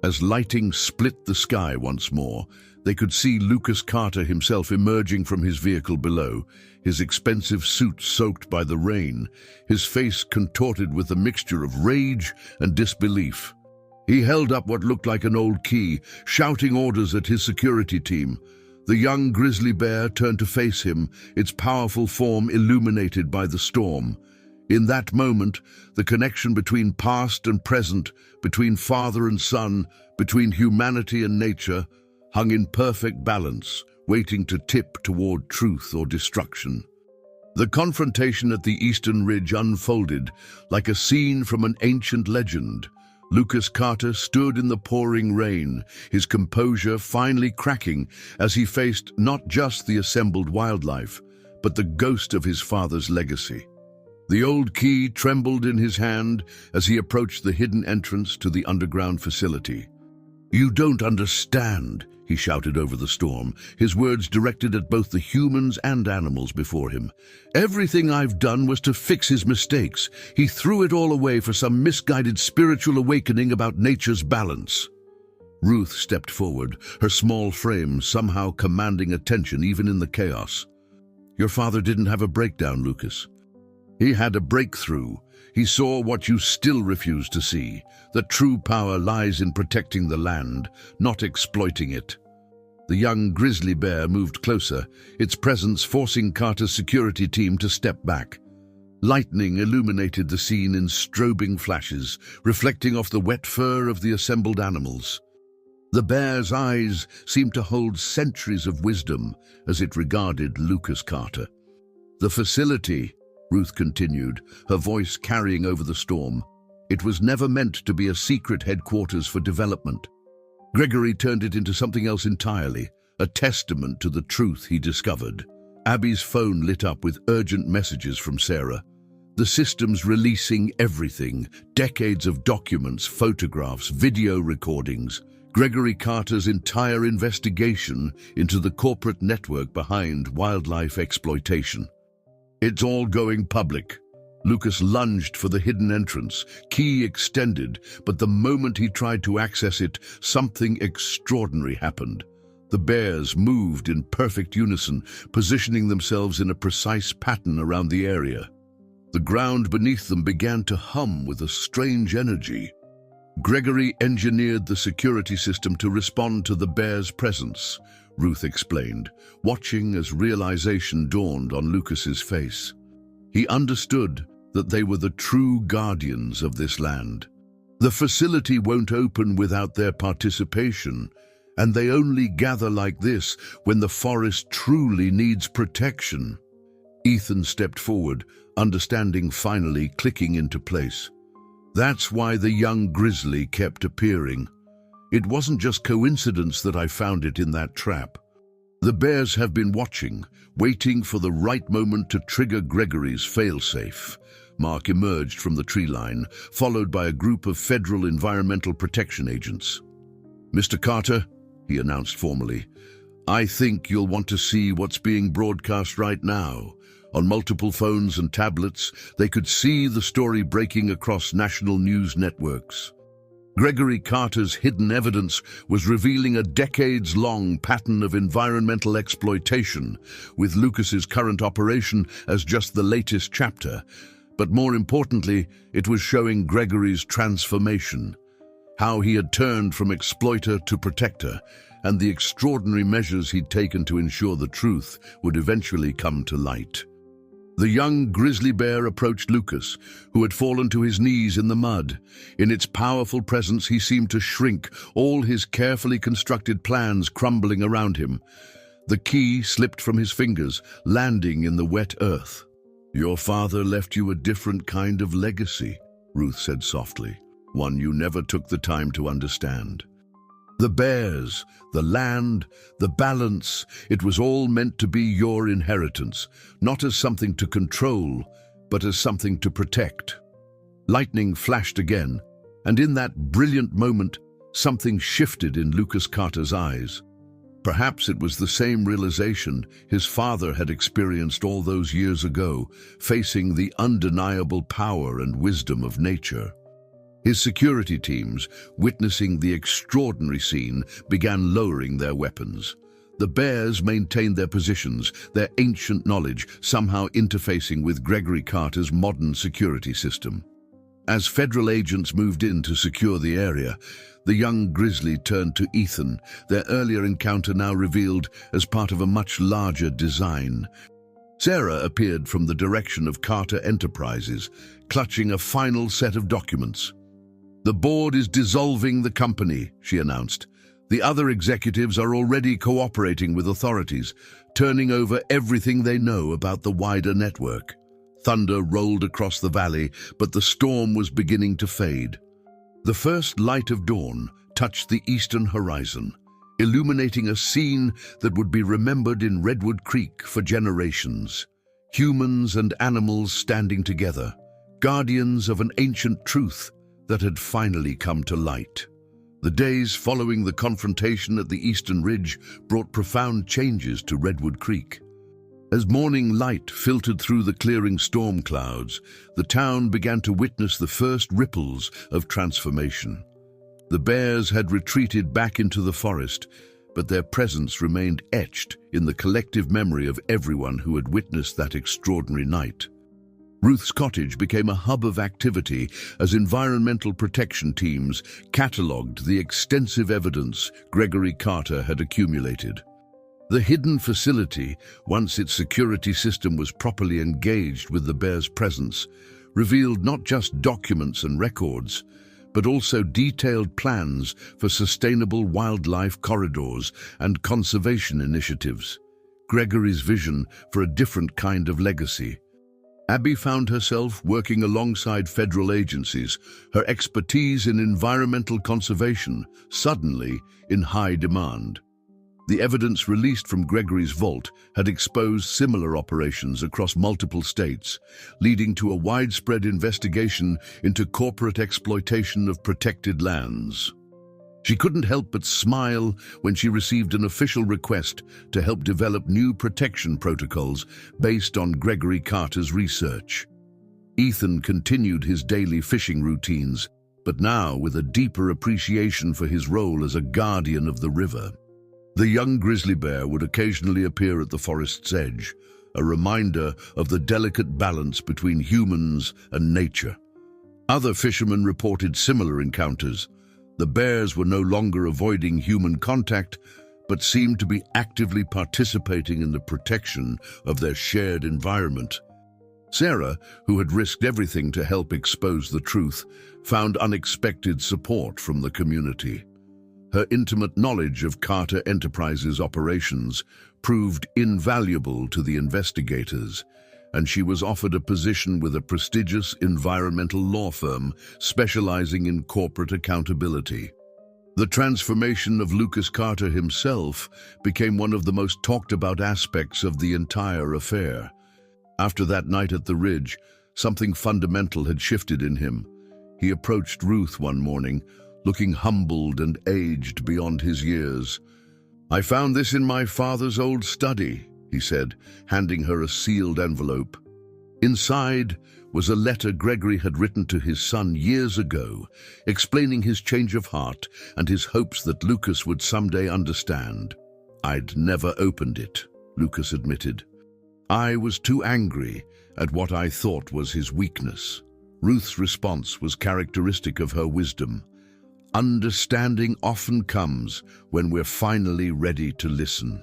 As lighting split the sky once more, they could see Lucas Carter himself emerging from his vehicle below, his expensive suit soaked by the rain, his face contorted with a mixture of rage and disbelief. He held up what looked like an old key, shouting orders at his security team. The young grizzly bear turned to face him, its powerful form illuminated by the storm. In that moment, the connection between past and present, between father and son, between humanity and nature, hung in perfect balance, waiting to tip toward truth or destruction. The confrontation at the Eastern Ridge unfolded like a scene from an ancient legend. Lucas Carter stood in the pouring rain, his composure finally cracking as he faced not just the assembled wildlife, but the ghost of his father's legacy. The old key trembled in his hand as he approached the hidden entrance to the underground facility. "You don't understand," he shouted over the storm, his words directed at both the humans and animals before him. "Everything I've done was to fix his mistakes. He threw it all away for some misguided spiritual awakening about nature's balance." Ruth stepped forward, her small frame somehow commanding attention even in the chaos. "Your father didn't have a breakdown, Lucas. He had a breakthrough. He saw what you still refuse to see, that true power lies in protecting the land, not exploiting it." The young grizzly bear moved closer, its presence forcing Carter's security team to step back. Lightning illuminated the scene in strobing flashes, reflecting off the wet fur of the assembled animals. The bear's eyes seemed to hold centuries of wisdom as it regarded Lucas Carter. "The facility," Ruth continued, her voice carrying over the storm, "it was never meant to be a secret headquarters for development. Gregory turned it into something else entirely, a testament to the truth he discovered." Abby's phone lit up with urgent messages from Sarah. The system's releasing everything, decades of documents, photographs, video recordings, Gregory Carter's entire investigation into the corporate network behind wildlife exploitation. "It's all going public." Lucas lunged for the hidden entrance, key extended, but the moment he tried to access it, something extraordinary happened. The bears moved in perfect unison, positioning themselves in a precise pattern around the area. The ground beneath them began to hum with a strange energy. "Gregory engineered the security system to respond to the bear's presence," Ruth explained, watching as realization dawned on Lucas's face. He understood that they were the true guardians of this land. "The facility won't open without their participation, and they only gather like this when the forest truly needs protection." Ethan stepped forward, understanding finally clicking into place. "That's why the young grizzly kept appearing. It wasn't just coincidence that I found it in that trap. The bears have been watching, waiting for the right moment to trigger Gregory's failsafe." Mark emerged from the tree line, followed by a group of federal environmental protection agents. "Mr. Carter," he announced formally, "I think you'll want to see what's being broadcast right now." On multiple phones and tablets, they could see the story breaking across national news networks. Gregory Carter's hidden evidence was revealing a decades-long pattern of environmental exploitation, with Lucas's current operation as just the latest chapter. But more importantly, it was showing Gregory's transformation, how he had turned from exploiter to protector, and the extraordinary measures he'd taken to ensure the truth would eventually come to light. The young grizzly bear approached Lucas, who had fallen to his knees in the mud. In its powerful presence, he seemed to shrink, all his carefully constructed plans crumbling around him. The key slipped from his fingers, landing in the wet earth. "Your father left you a different kind of legacy," Ruth said softly, "one you never took the time to understand. The bears, the land, the balance, it was all meant to be your inheritance, not as something to control, but as something to protect." Lightning flashed again, and in that brilliant moment, something shifted in Lucas Carter's eyes. Perhaps it was the same realization his father had experienced all those years ago, facing the undeniable power and wisdom of nature. His security teams, witnessing the extraordinary scene, began lowering their weapons. The bears maintained their positions, their ancient knowledge somehow interfacing with Gregory Carter's modern security system. As federal agents moved in to secure the area, the young grizzly turned to Ethan, their earlier encounter now revealed as part of a much larger design. Sarah appeared from the direction of Carter Enterprises, clutching a final set of documents. "The board is dissolving the company," she announced. "The other executives are already cooperating with authorities, turning over everything they know about the wider network." Thunder rolled across the valley, but the storm was beginning to fade. The first light of dawn touched the eastern horizon, illuminating a scene that would be remembered in Redwood Creek for generations. Humans and animals standing together, guardians of an ancient truth that had finally come to light. The days following the confrontation at the Eastern Ridge brought profound changes to Redwood Creek. As morning light filtered through the clearing storm clouds, the town began to witness the first ripples of transformation. The bears had retreated back into the forest, but their presence remained etched in the collective memory of everyone who had witnessed that extraordinary night. Ruth's cottage became a hub of activity as environmental protection teams catalogued the extensive evidence Gregory Carter had accumulated. The hidden facility, once its security system was properly engaged with the bear's presence, revealed not just documents and records, but also detailed plans for sustainable wildlife corridors and conservation initiatives. Gregory's vision for a different kind of legacy. Abby found herself working alongside federal agencies, her expertise in environmental conservation suddenly in high demand. The evidence released from Gregory's vault had exposed similar operations across multiple states, leading to a widespread investigation into corporate exploitation of protected lands. She couldn't help but smile when she received an official request to help develop new protection protocols based on Gregory Carter's research. Ethan continued his daily fishing routines, but now with a deeper appreciation for his role as a guardian of the river. The young grizzly bear would occasionally appear at the forest's edge, a reminder of the delicate balance between humans and nature. Other fishermen reported similar encounters. The bears were no longer avoiding human contact, but seemed to be actively participating in the protection of their shared environment. Sarah, who had risked everything to help expose the truth, found unexpected support from the community. Her intimate knowledge of Carter Enterprises' operations proved invaluable to the investigators, and she was offered a position with a prestigious environmental law firm specializing in corporate accountability. The transformation of Lucas Carter himself became one of the most talked about aspects of the entire affair. After that night at the Ridge, something fundamental had shifted in him. He approached Ruth one morning, looking humbled and aged beyond his years. "I found this in my father's old study," he said, handing her a sealed envelope. Inside was a letter Gregory had written to his son years ago, explaining his change of heart and his hopes that Lucas would someday understand. "I'd never opened it," Lucas admitted. "I was too angry at what I thought was his weakness." Ruth's response was characteristic of her wisdom. Understanding often comes when we're finally ready to listen.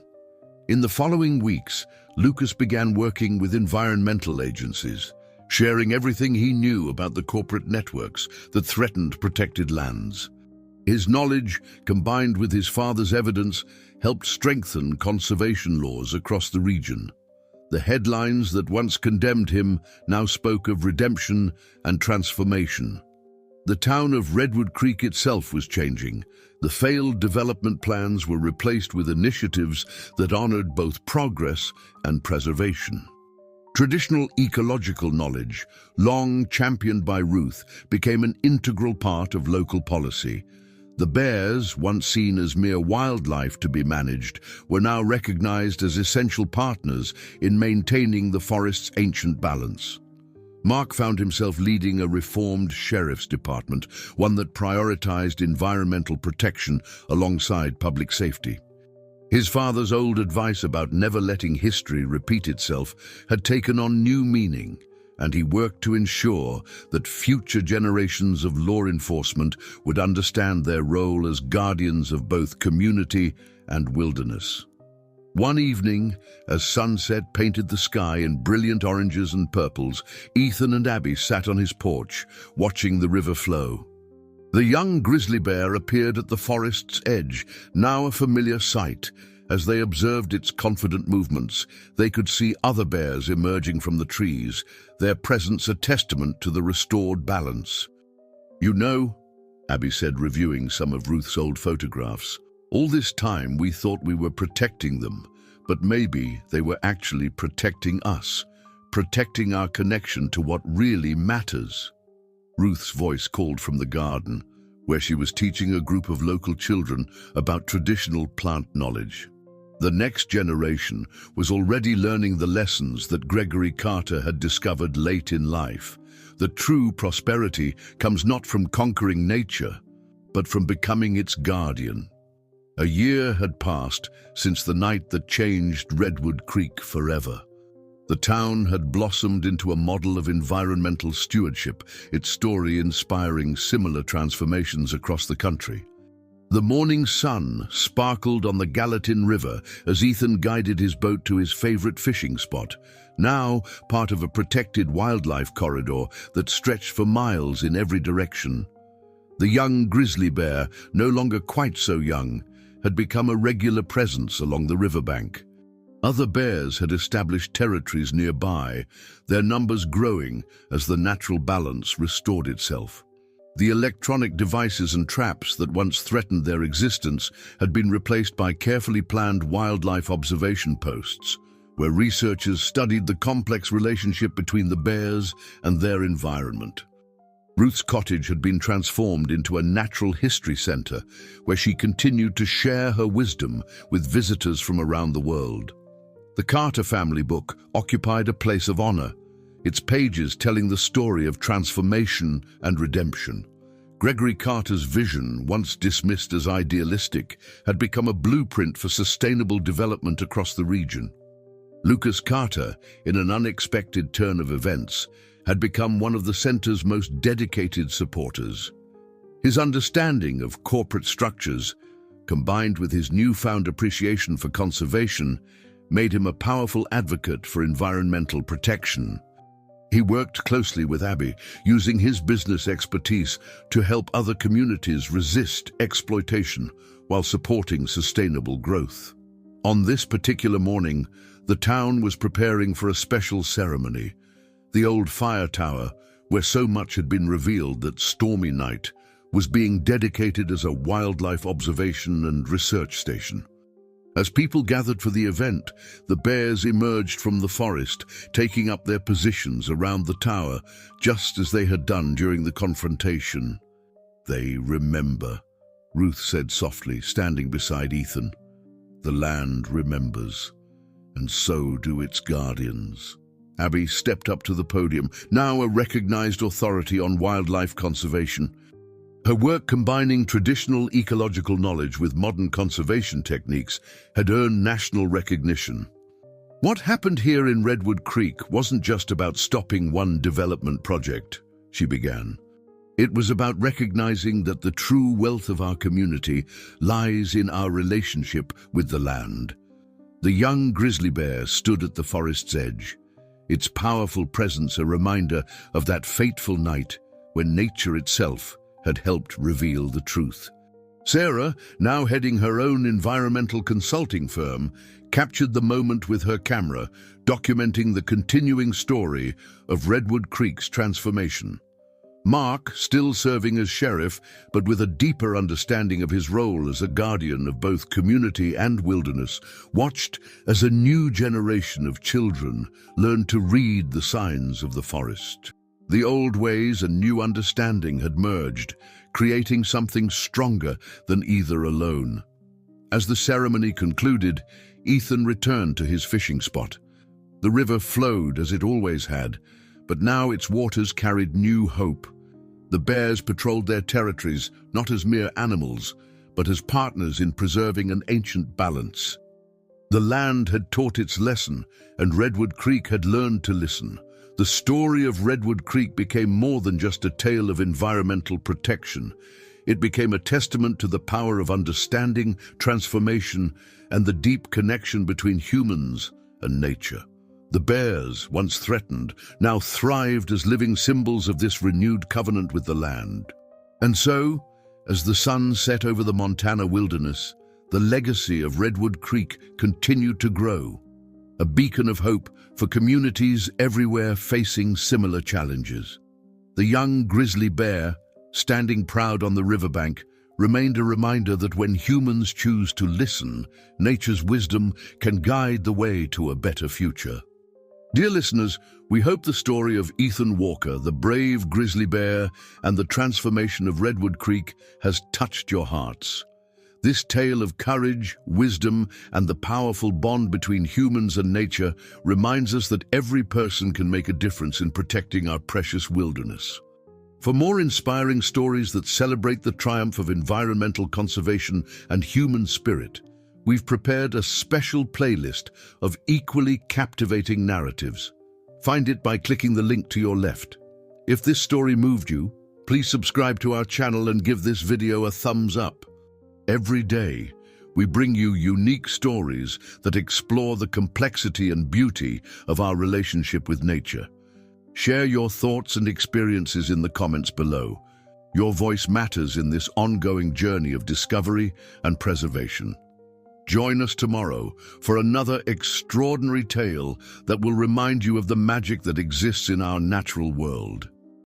In the following weeks, Lucas began working with environmental agencies, sharing everything he knew about the corporate networks that threatened protected lands. His knowledge, combined with his father's evidence, helped strengthen conservation laws across the region. The headlines that once condemned him now spoke of redemption and transformation. The town of Redwood Creek itself was changing. The failed development plans were replaced with initiatives that honored both progress and preservation. Traditional ecological knowledge, long championed by Ruth, became an integral part of local policy. The bears, once seen as mere wildlife to be managed, were now recognized as essential partners in maintaining the forest's ancient balance. Mark found himself leading a reformed sheriff's department, one that prioritized environmental protection alongside public safety. His father's old advice about never letting history repeat itself had taken on new meaning, and he worked to ensure that future generations of law enforcement would understand their role as guardians of both community and wilderness. One evening, as sunset painted the sky in brilliant oranges and purples, Ethan and Abby sat on his porch, watching the river flow. The young grizzly bear appeared at the forest's edge, now a familiar sight. As they observed its confident movements, they could see other bears emerging from the trees, their presence a testament to the restored balance. "You know," Abby said, reviewing some of Ruth's old photographs, "all this time we thought we were protecting them, but maybe they were actually protecting us, protecting our connection to what really matters." Ruth's voice called from the garden, where she was teaching a group of local children about traditional plant knowledge. The next generation was already learning the lessons that Gregory Carter had discovered late in life. The true prosperity comes not from conquering nature, but from becoming its guardian. A year had passed since the night that changed Redwood Creek forever. The town had blossomed into a model of environmental stewardship, its story inspiring similar transformations across the country. The morning sun sparkled on the Gallatin River as Ethan guided his boat to his favorite fishing spot, now part of a protected wildlife corridor that stretched for miles in every direction. The young grizzly bear, no longer quite so young, had become a regular presence along the riverbank. Other bears had established territories nearby, their numbers growing as the natural balance restored itself. The electronic devices and traps that once threatened their existence had been replaced by carefully planned wildlife observation posts, where researchers studied the complex relationship between the bears and their environment. Ruth's cottage had been transformed into a natural history center, where she continued to share her wisdom with visitors from around the world. The Carter family book occupied a place of honor, its pages telling the story of transformation and redemption. Gregory Carter's vision, once dismissed as idealistic, had become a blueprint for sustainable development across the region. Lucas Carter, in an unexpected turn of events, had become one of the center's most dedicated supporters. His understanding of corporate structures, combined with his newfound appreciation for conservation, made him a powerful advocate for environmental protection. He worked closely with Abby, using his business expertise to help other communities resist exploitation while supporting sustainable growth. On this particular morning, the town was preparing for a special ceremony. The old fire tower, where so much had been revealed that stormy night, was being dedicated as a wildlife observation and research station. As people gathered for the event, the bears emerged from the forest, taking up their positions around the tower, just as they had done during the confrontation. "They remember," Ruth said softly, standing beside Ethan. "The land remembers, and so do its guardians." Abby stepped up to the podium, now a recognized authority on wildlife conservation. Her work combining traditional ecological knowledge with modern conservation techniques had earned national recognition. "What happened here in Redwood Creek wasn't just about stopping one development project," she began. "It was about recognizing that the true wealth of our community lies in our relationship with the land." The young grizzly bear stood at the forest's edge, its powerful presence a reminder of that fateful night when nature itself had helped reveal the truth. Sarah, now heading her own environmental consulting firm, captured the moment with her camera, documenting the continuing story of Redwood Creek's transformation. Mark, still serving as sheriff, but with a deeper understanding of his role as a guardian of both community and wilderness, watched as a new generation of children learned to read the signs of the forest. The old ways and new understanding had merged, creating something stronger than either alone. As the ceremony concluded, Ethan returned to his fishing spot. The river flowed as it always had, but now its waters carried new hope. The bears patrolled their territories not as mere animals, but as partners in preserving an ancient balance. The land had taught its lesson, and Redwood Creek had learned to listen. The story of Redwood Creek became more than just a tale of environmental protection. It became a testament to the power of understanding, transformation, and the deep connection between humans and nature. The bears, once threatened, now thrived as living symbols of this renewed covenant with the land. And so, as the sun set over the Montana wilderness, the legacy of Redwood Creek continued to grow, a beacon of hope for communities everywhere facing similar challenges. The young grizzly bear, standing proud on the riverbank, remained a reminder that when humans choose to listen, nature's wisdom can guide the way to a better future. Dear listeners, we hope the story of Ethan Walker, the brave grizzly bear, and the transformation of Redwood Creek has touched your hearts. This tale of courage, wisdom, and the powerful bond between humans and nature reminds us that every person can make a difference in protecting our precious wilderness. For more inspiring stories that celebrate the triumph of environmental conservation and human spirit, we've prepared a special playlist of equally captivating narratives. Find it by clicking the link to your left. If this story moved you, please subscribe to our channel and give this video a thumbs up. Every day, we bring you unique stories that explore the complexity and beauty of our relationship with nature. Share your thoughts and experiences in the comments below. Your voice matters in this ongoing journey of discovery and preservation. Join us tomorrow for another extraordinary tale that will remind you of the magic that exists in our natural world.